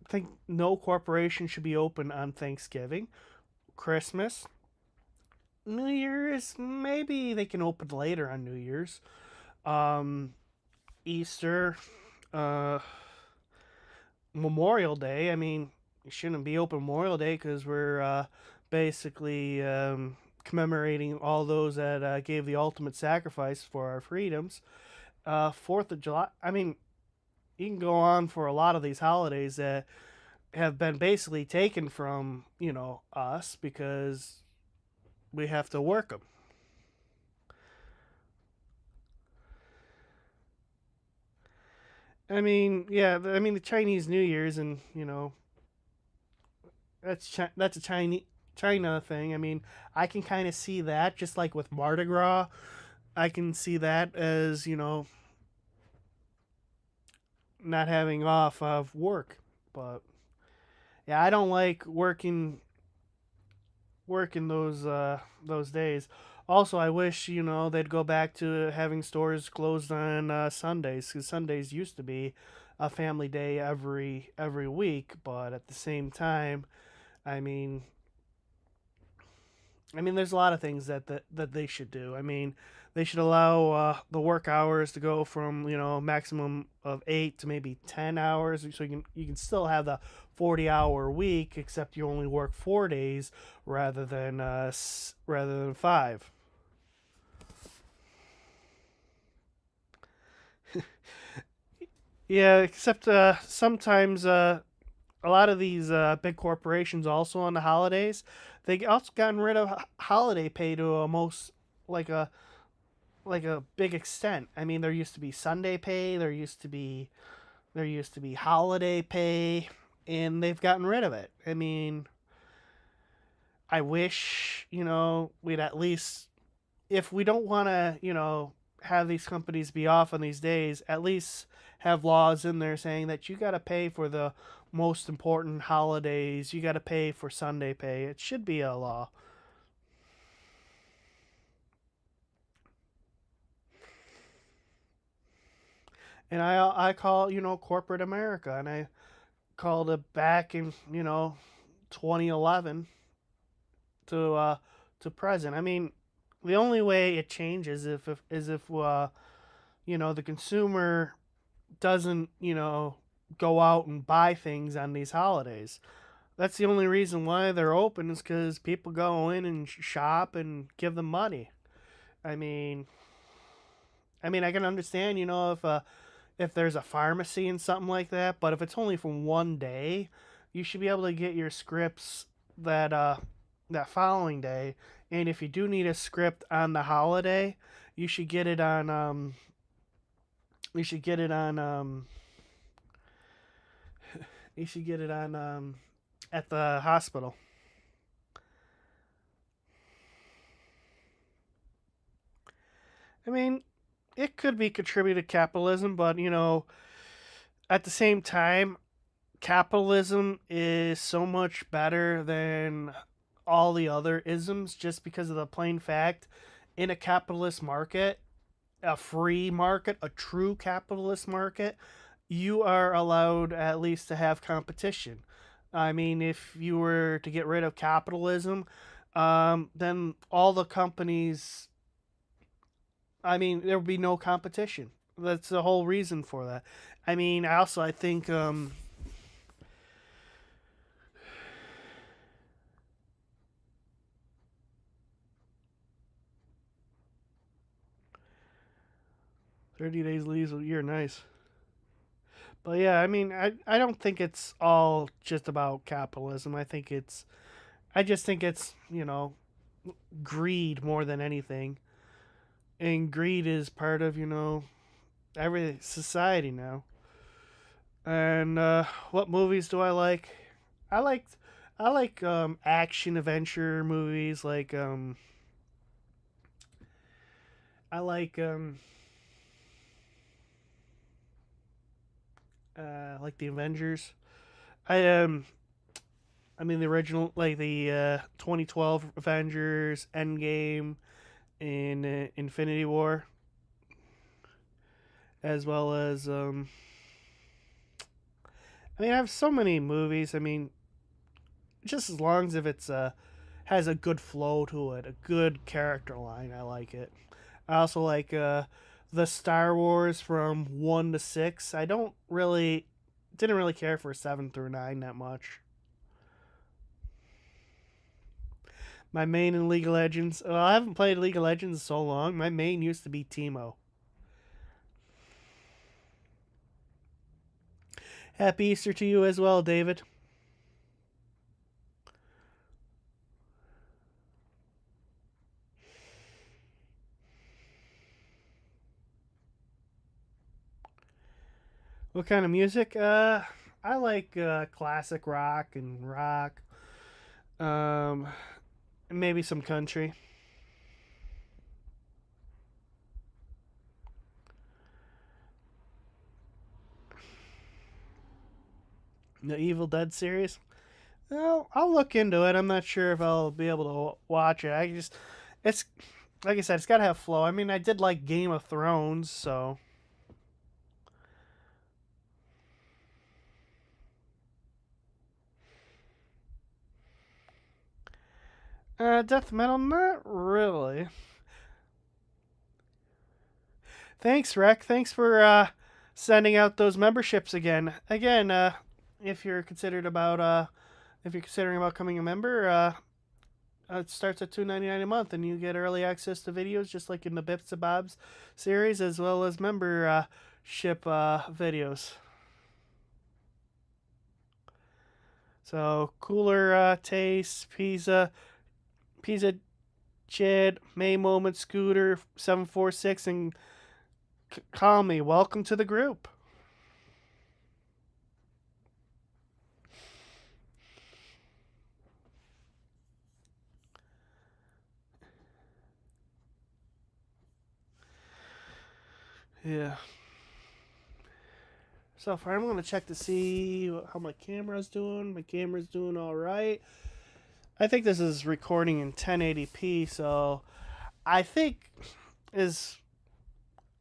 Speaker 1: think no corporation should be open on Thanksgiving. Christmas, New Year's, maybe they can open later on New Year's. Um, Easter, uh, Memorial Day. I mean, it shouldn't be open Memorial Day because we're basically commemorating all those that gave the ultimate sacrifice for our freedoms. 4th of July. I mean, you can go on for a lot of these holidays that have been basically taken from us because we have to work them. I mean, yeah. I mean, the Chinese New Year's and that's a Chinese China thing. I mean, I can kind of see that just like with Mardi Gras. I can see that as not having off of work, but yeah, I don't like working those days. Also, I wish they'd go back to having stores closed on Sundays, because Sundays used to be a family day every week. But at the same time, I mean, there's a lot of things that they should do. They should allow the work hours to go from maximum of 8 to maybe 10 hours, so you can still have the 40-hour week, except you only work 4 days rather than five. Yeah, except sometimes a lot of these big corporations also on the holidays, they also gotten rid of holiday pay to a most like a like a big extent. There used to be Sunday pay, there used to be holiday pay, and they've gotten rid of it. I wish we'd at least, if we don't want to have these companies be off on these days, at least have laws in there saying that you got to pay for the most important holidays. You got to pay for Sunday pay. It should be a law. And I call corporate America, and I called it back in 2011 to present. The only way it changes if is if the consumer doesn't go out and buy things on these holidays. That's the only reason why they're open, is because people go in and shop and give them money. I mean, I can understand, if there's a pharmacy and something like that, but if it's only for one day, you should be able to get your scripts that following day. And if you do need a script on the holiday, you should get it on you should get it on you should get it on at the hospital. I mean, it could be contributed to capitalism, but at the same time, capitalism is so much better than all the other isms, just because of the plain fact, in a capitalist market, a free market, a true capitalist market, you are allowed at least to have competition. If you were to get rid of capitalism, then all the companies, there would be no competition. That's the whole reason for that. I think 30 days leaves a year, nice. But yeah, I don't think it's all just about capitalism. I just think it's, greed more than anything. And greed is part of, every society now. And what movies do I like? I like action adventure movies, I like the Avengers. I the original, like the 2012 Avengers, Endgame, and Infinity War, as well as I have so many movies. Just as long as if it's has a good flow to it, a good character line, I like it. I also like the Star Wars from 1 to 6. I don't really didn't really care for 7 through 9 that much. My main in League of Legends. Well, I haven't played League of Legends in so long. My main used to be Teemo. Happy Easter to you as well, David. What kind of music? I like classic rock and rock. Um, maybe some country. The Evil Dead series. Well, I'll look into it. I'm not sure if I'll be able to watch it. It's like I said, it's gotta have flow. I mean, I did like Game of Thrones, so death metal, not really. Thanks, Rec. Thanks for sending out those memberships again. Again, if you're considered about if you're considering about becoming a member, it starts at $2.99 a month, and you get early access to videos just like in the Bips and Bobs series, as well as membership videos. So cooler taste, pizza, Chad, May Moment, Scooter, 746, and call me. Welcome to the group. Yeah. So far, I'm gonna check to see how my camera's doing. My camera's doing all right. I think this is recording in 1080p, so I think is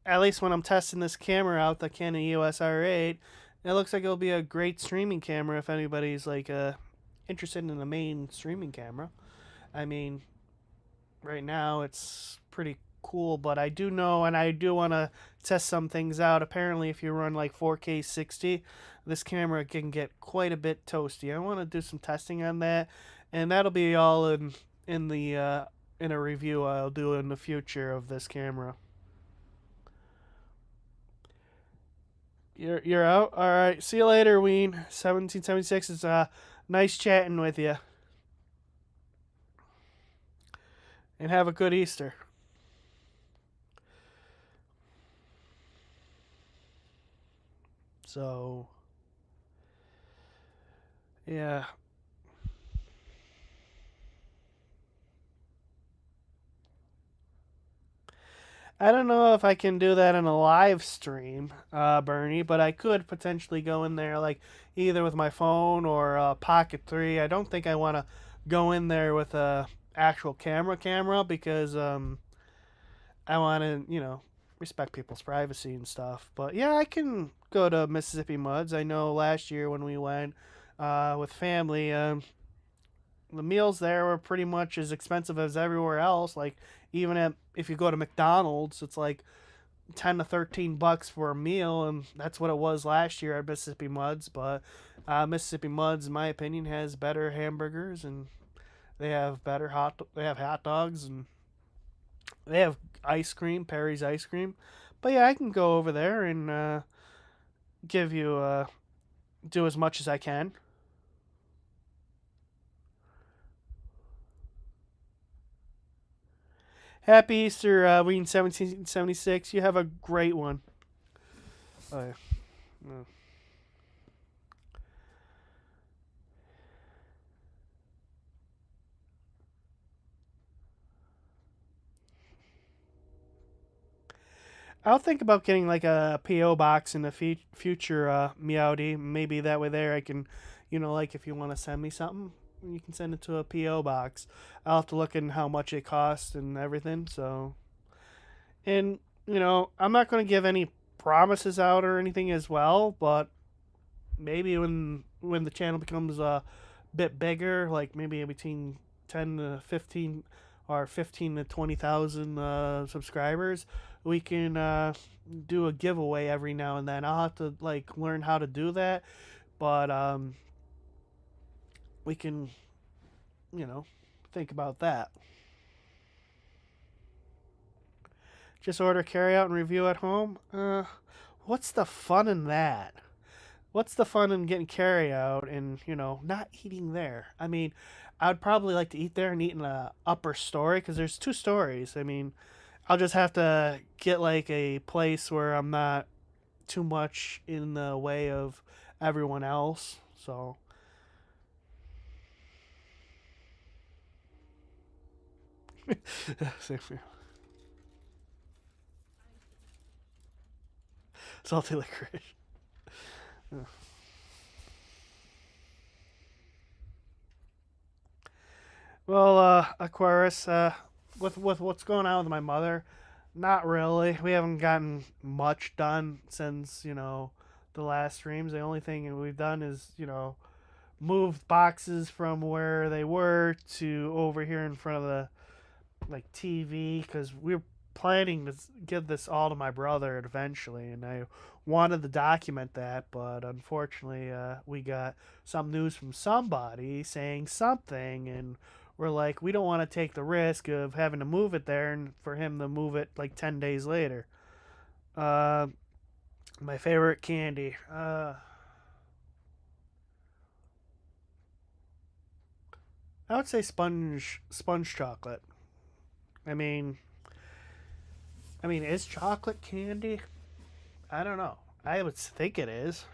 Speaker 1: at least when I'm testing this camera out, the Canon EOS R8, it looks like it'll be a great streaming camera if anybody's like interested in the main streaming camera. I mean, right now it's pretty cool, but I do know and I do want to test some things out. Apparently, if you run like 4K 60, this camera can get quite a bit toasty. I want to do some testing on that, and that'll be all in the in a review I'll do in the future of this camera. You're out. All right. See you later, Ween. 1776. It's nice chatting with you, and have a good Easter. So, yeah. I don't know if I can do that in a live stream, Bernie, but I could potentially go in there like either with my phone or Pocket 3. I don't think I want to go in there with a actual camera because I want to, respect people's privacy and stuff. But yeah, I can go to Mississippi Muds. I know last year when we went with family, the meals there were pretty much as expensive as everywhere else. Like even if you go to McDonald's, it's like 10 to 13 bucks for a meal, and that's what it was last year at Mississippi Muds. But Mississippi Muds, in my opinion, has better hamburgers and they have hot dogs and they have ice cream, Perry's ice cream. But yeah, I can go over there and give you do as much as I can. Happy Easter, Ween 1776. You have a great one. Oh, yeah. Yeah. I'll think about getting like a PO box in the future, Meowdy. Maybe that way there I can, like if you want to send me something, you can send it to a PO box. I'll have to look in how much it costs and everything. So, and I'm not going to give any promises out or anything as well, but maybe when the channel becomes a bit bigger, like maybe between 10 to 15 or 15 to 20,000 subscribers, we can do a giveaway every now and then. I'll have to like learn how to do that, but we can you know think about that. Just order, carry out, and review at home. What's the fun in that? What's the fun in getting carry out and not eating there? I mean, I'd probably like to eat there and eat in the upper story because there's 2 stories. I mean, I'll just have to get like a place where I'm not too much in the way of everyone else. So salty licorice. Well, Aquarius, with what's going on with my mother, not really. We haven't gotten much done since the last streams. The only thing we've done is moved boxes from where they were to over here in front of the like TV because we're planning to give this all to my brother eventually, and I wanted to document that, but unfortunately, we got some news from somebody saying something, and we're like, we don't want to take the risk of having to move it there and for him to move it like 10 days later. Uh, my favorite candy. I would say sponge chocolate. I mean, is chocolate candy? I don't know. I would think it is,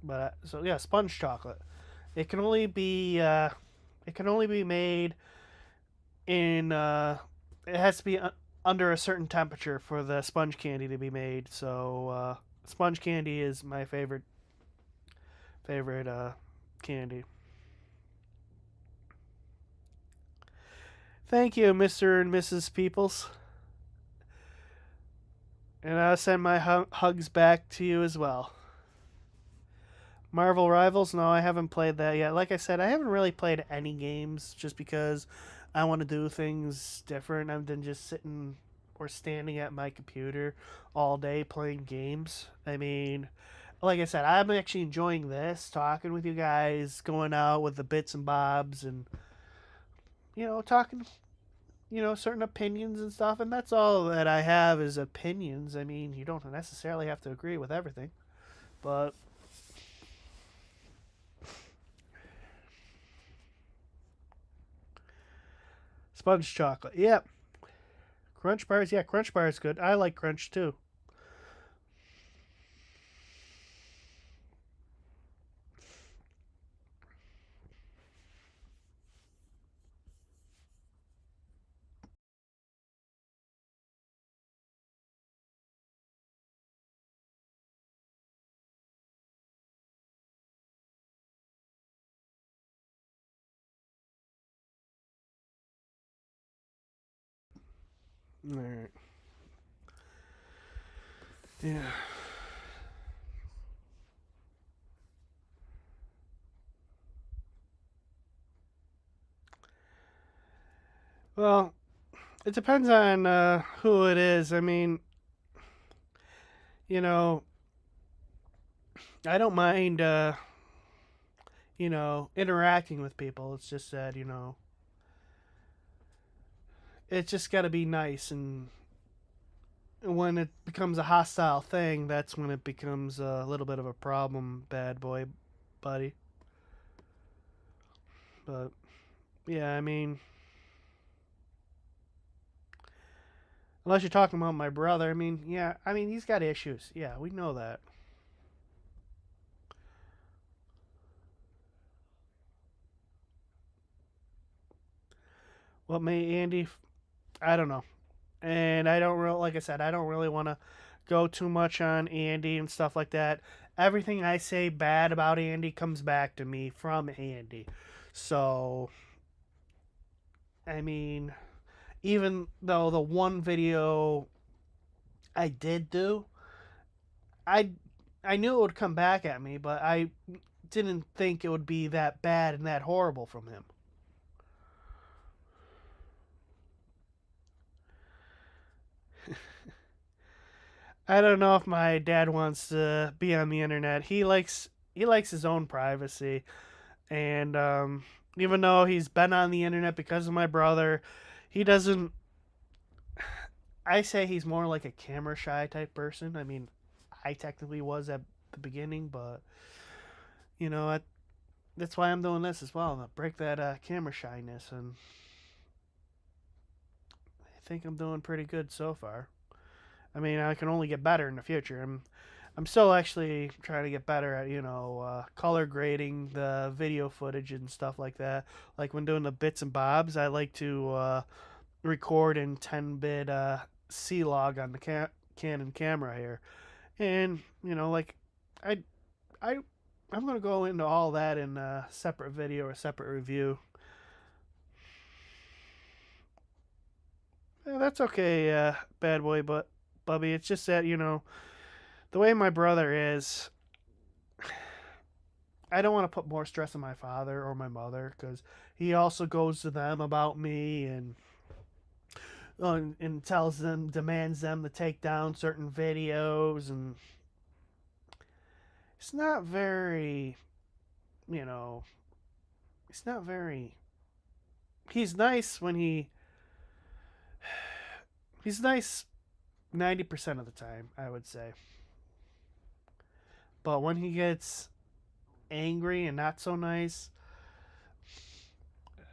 Speaker 1: but so yeah, sponge chocolate. It can only be made in it has to be under a certain temperature for the sponge candy to be made. So sponge candy is my favorite candy. Thank you, Mr. and Mrs. Peoples, and I'll send my hugs back to you as well. Marvel Rivals? No, I haven't played that yet. Like I said, I haven't really played any games just because I want to do things different than just sitting or standing at my computer all day playing games. I mean, like I said, I'm actually enjoying this, talking with you guys, going out with the bits and bobs, and talking, certain opinions and stuff. And that's all that I have is opinions. I mean, you don't necessarily have to agree with everything, but sponge chocolate. Yep. Crunch bars. Yeah, Crunch bar is good. I like Crunch too. All right. Yeah. Well, it depends on who it is. I mean, you know, I don't mind, interacting with people. It's just that, it's just got to be nice. And when it becomes a hostile thing, that's when it becomes a little bit of a problem, bad boy, buddy. But, yeah, I mean, unless you're talking about my brother, I mean, yeah, I mean, he's got issues. Yeah, we know that. What made Andy? I don't know. And I don't really, like I said, I don't really want to go too much on Andy and stuff like that. Everything I say bad about Andy comes back to me from Andy. So, I mean, even though the one video I did do, I I knew it would come back at me, but I didn't think it would be that bad and that horrible from him. I don't know if my dad wants to be on the internet. He likes his own privacy. And even though he's been on the internet because of my brother, he doesn't. I say he's more like a camera shy type person. I mean, I technically was at the beginning, but that's why I'm doing this as well to break that camera shyness, and I think I'm doing pretty good so far. I mean, I can only get better in the future. I'm still actually trying to get better at color grading the video footage and stuff like that. Like when doing the bits and bobs, I like to record in 10-bit C log on the Canon camera here, and I I I'm gonna go into all that in a separate video or separate review. That's okay, bad boy, but Bubby. It's just that the way my brother is. I don't want to put more stress on my father or my mother because he also goes to them about me and tells them, demands them to take down certain videos, and it's not very, you know, it's not very. He's nice when he's nice 90% of the time, I would say, but when he gets angry and not so nice,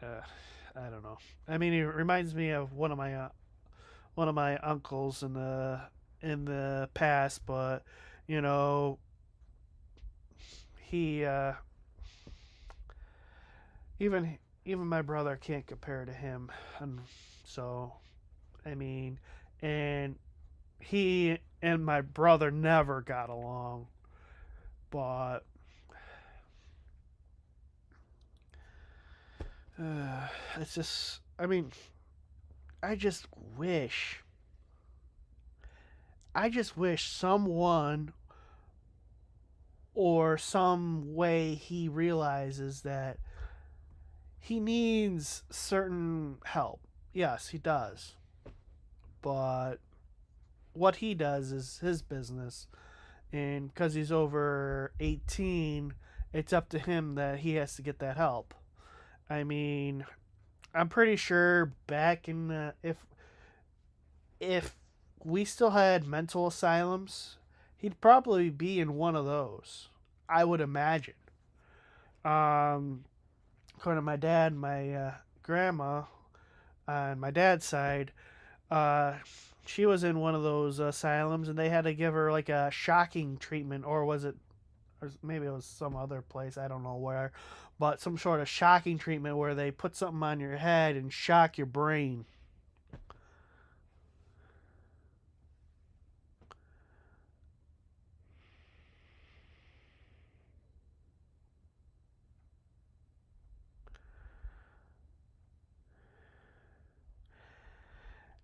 Speaker 1: uh, I don't know. I mean, he reminds me of one of my uncles in the past, but you know he even even my brother can't compare to him, and so I mean, and he and my brother never got along, but it's just I mean I just wish I just wish someone or some way he realizes that he needs certain help. Yes, he does. But what he does is his business. And because he's over 18, it's up to him that he has to get that help. I mean, I'm pretty sure back in if we still had mental asylums, he'd probably be in one of those. I would imagine. Um, According to my dad and my grandma on my dad's side, uh, she was in one of those asylums, and they had to give her like a shocking treatment, or was it, or maybe it was some other place, I don't know where, but some sort of shocking treatment where they put something on your head and shock your brain.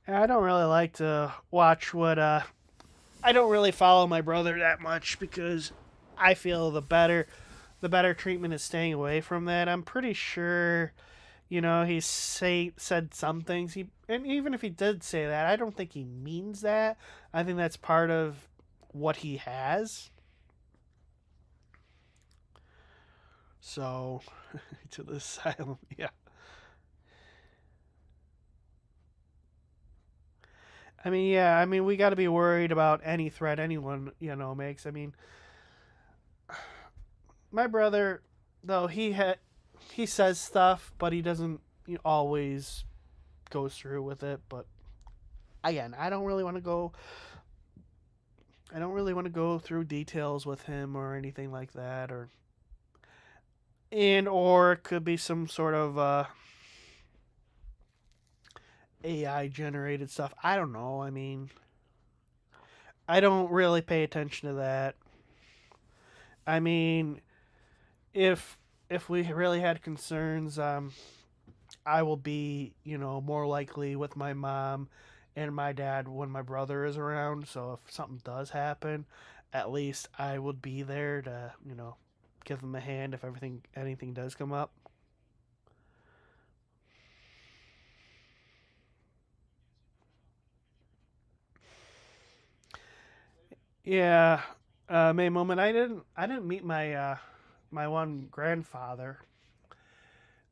Speaker 1: And I don't really like to watch what I don't really follow my brother that much because I feel the better treatment is staying away from that. I'm pretty sure he said some things. And even if he did say that, I don't think he means that. I think that's part of what he has. So to the asylum, yeah. I mean, yeah. I mean, we got to be worried about any threat anyone makes. I mean, my brother, though he says stuff, but he doesn't always goes through with it. But again, I don't really want to go through details with him or anything like that, or it could be some sort of AI generated stuff. I don't know. I mean, I don't really pay attention to that. I mean, if we really had concerns, I will be more likely with my mom and my dad when my brother is around. So if something does happen, at least I would be there to give them a hand if anything does come up. Yeah, May moment. I didn't meet my one grandfather.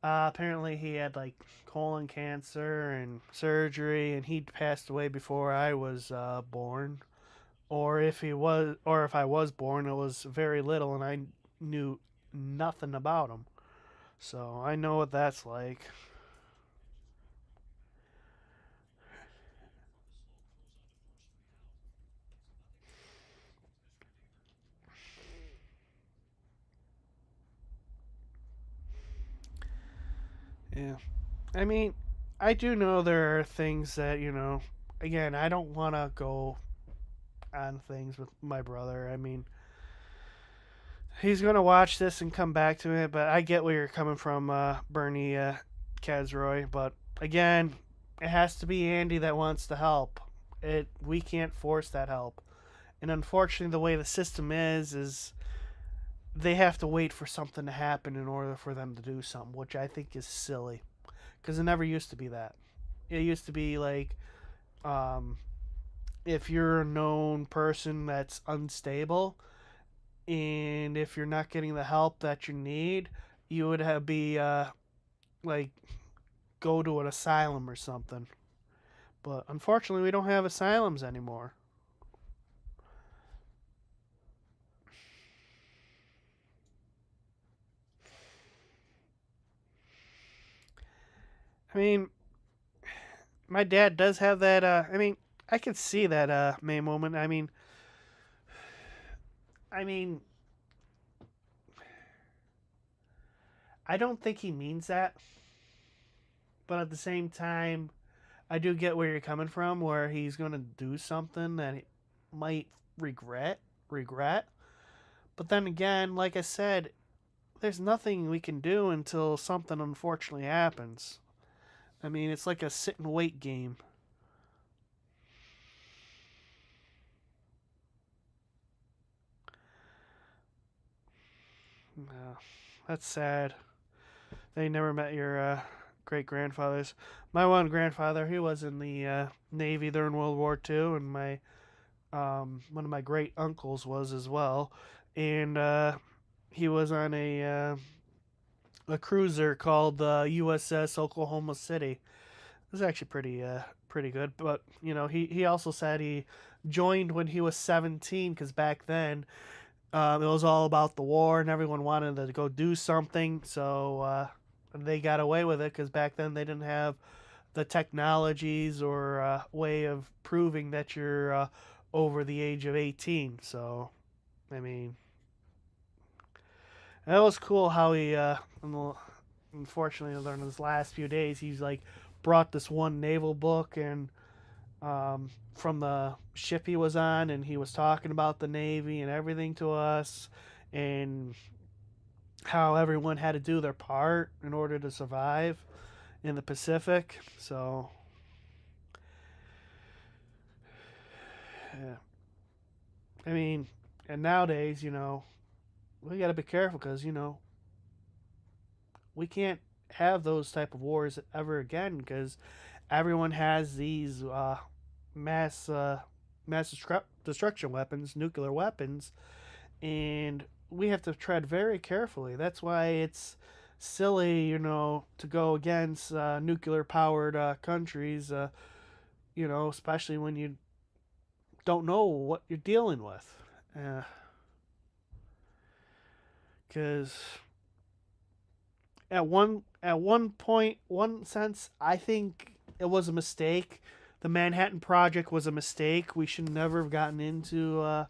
Speaker 1: Apparently, he had like colon cancer and surgery, and he passed away before I was born. Or if I was born, it was very little, and I knew nothing about him. So I know what that's like. Yeah, I mean, I do know there are things that Again, I don't want to go on things with my brother. I mean, he's gonna watch this and come back to it, but I get where you're coming from, Bernie Kazroy. But again, it has to be Andy that wants to help. We can't force that help. And unfortunately, the way the system is they have to wait for something to happen in order for them to do something, which I think is silly because it never used to be that. It used to be like, um, if you're a known person that's unstable, and if you're not getting the help that you need, you would have be like go to an asylum or something. But unfortunately, we don't have asylums anymore. I mean, my dad does have that. I can see that May moment. I mean, I don't think he means that, but at the same time, I do get where you're coming from, where he's going to do something that he might regret. But then again, like I said, there's nothing we can do until something unfortunately happens. I mean, it's like a sit and wait game. That's sad. They never met your great grandfathers. My one grandfather, he was in the Navy during World War II, and my one of my great uncles was as well, and he was on a cruiser called the USS Oklahoma City. It was actually pretty good, but he also said he joined when he was 17 because back then it was all about the war and everyone wanted to go do something, so they got away with it because back then they didn't have the technologies or way of proving that you're over the age of 18. So, I mean, that was cool how he, unfortunately, in his last few days, he's like brought this one naval book and from the ship he was on, and he was talking about the Navy and everything to us, and how everyone had to do their part in order to survive in the Pacific. So, yeah. I mean, and nowadays, we got to be careful because we can't have those type of wars ever again because everyone has these mass destruction weapons, nuclear weapons, and we have to tread very carefully. That's why it's silly, to go against nuclear powered countries. Especially when you don't know what you're dealing with, because at one point, one sense, I think it was a mistake. The Manhattan Project was a mistake. We should never have gotten into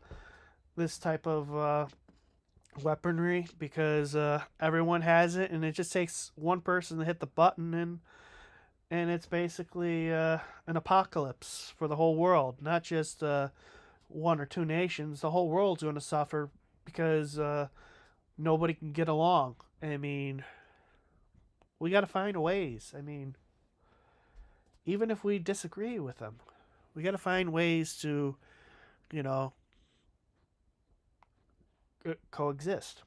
Speaker 1: this type of weaponry because everyone has it, and it just takes one person to hit the button, and it's basically an apocalypse for the whole world, not just one or two nations. The whole world's going to suffer because nobody can get along. I mean, we got to find ways. I mean, even if we disagree with them, we got to find ways to, you know, coexist.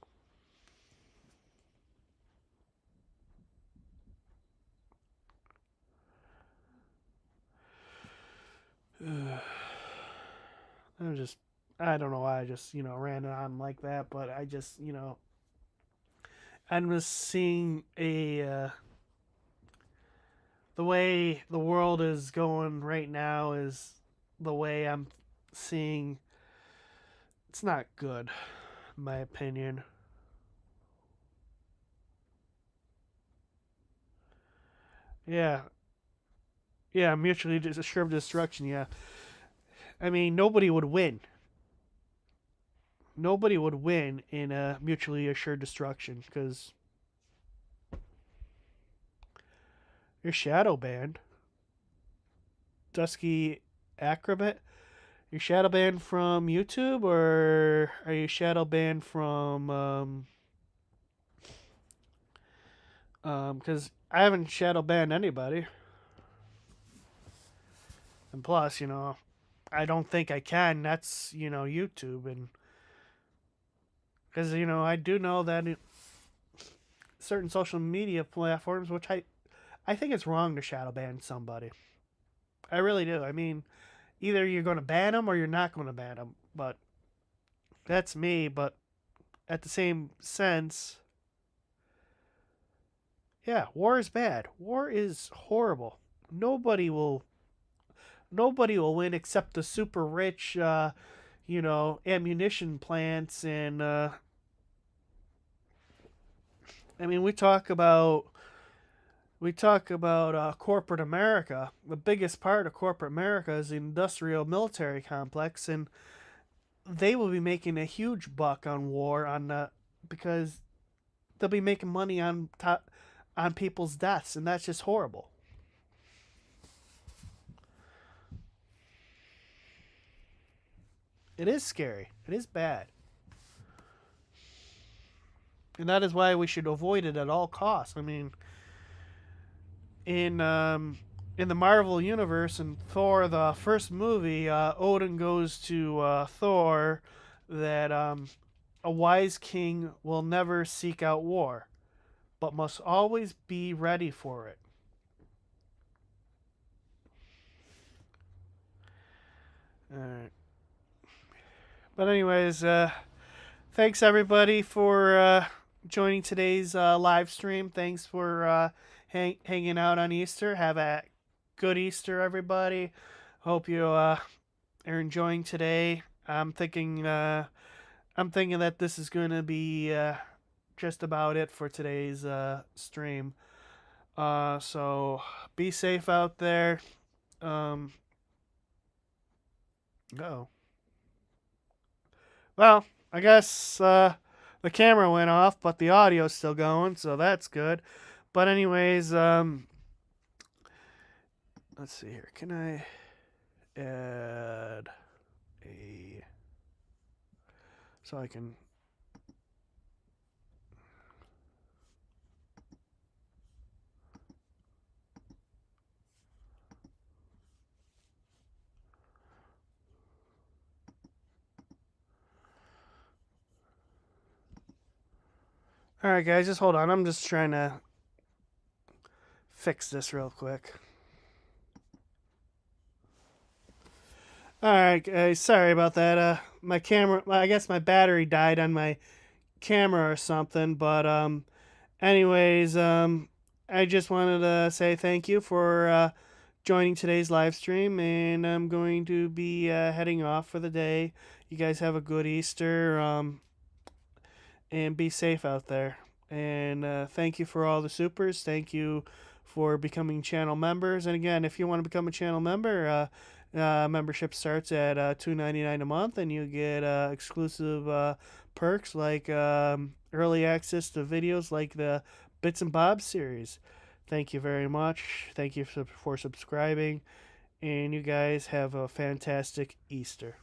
Speaker 1: I'm just, I don't know why I just, ran on like that, but I just, I'm just seeing the way the world is going right now is the way I'm seeing. It's not good, in my opinion. Yeah, yeah, mutually assured destruction. Yeah, I mean nobody would win. Nobody would win in a mutually assured destruction because you're shadow banned. Dusky Acrobat. You're shadow banned from YouTube, or are you shadow banned from because I haven't shadow banned anybody. And plus, I don't think I can. That's, YouTube. And because, I do know that certain social media platforms, which I think it's wrong to shadow ban somebody. I really do. I mean, either you're going to ban them or you're not going to ban them. But that's me. But at the same sense, yeah, war is bad. War is horrible. Nobody will nobody will win except the super rich ammunition plants and I mean we talk about corporate America. The biggest part of corporate America is the industrial military complex, and they will be making a huge buck on war because they'll be making money on people's deaths, and that's just horrible. It is scary. It is bad. And that is why we should avoid it at all costs. I mean, in the Marvel universe, in Thor, the first movie, Odin goes to Thor that a wise king will never seek out war, but must always be ready for it. All right. But anyways, thanks everybody for joining today's live stream. Thanks for hanging out on Easter. Have a good Easter, everybody. Hope you are enjoying today. I'm thinking that this is going to be just about it for today's stream. So be safe out there. Um, oh. Well, I guess the camera went off, but the audio's still going, so that's good. But anyways, let's see here. Can I add a so I can All right, guys, just hold on. I'm just trying to fix this real quick. All right, guys, sorry about that. My camera, I guess my battery died on my camera or something, but anyways, I just wanted to say thank you for joining today's live stream, and I'm going to be heading off for the day. You guys have a good Easter. And be safe out there. And thank you for all the supers. Thank you for becoming channel members. And again, if you want to become a channel member, membership starts at $2.99 a month, and you get exclusive perks like early access to videos like the Bits and Bobs series. Thank you very much. Thank you for subscribing. And you guys have a fantastic Easter.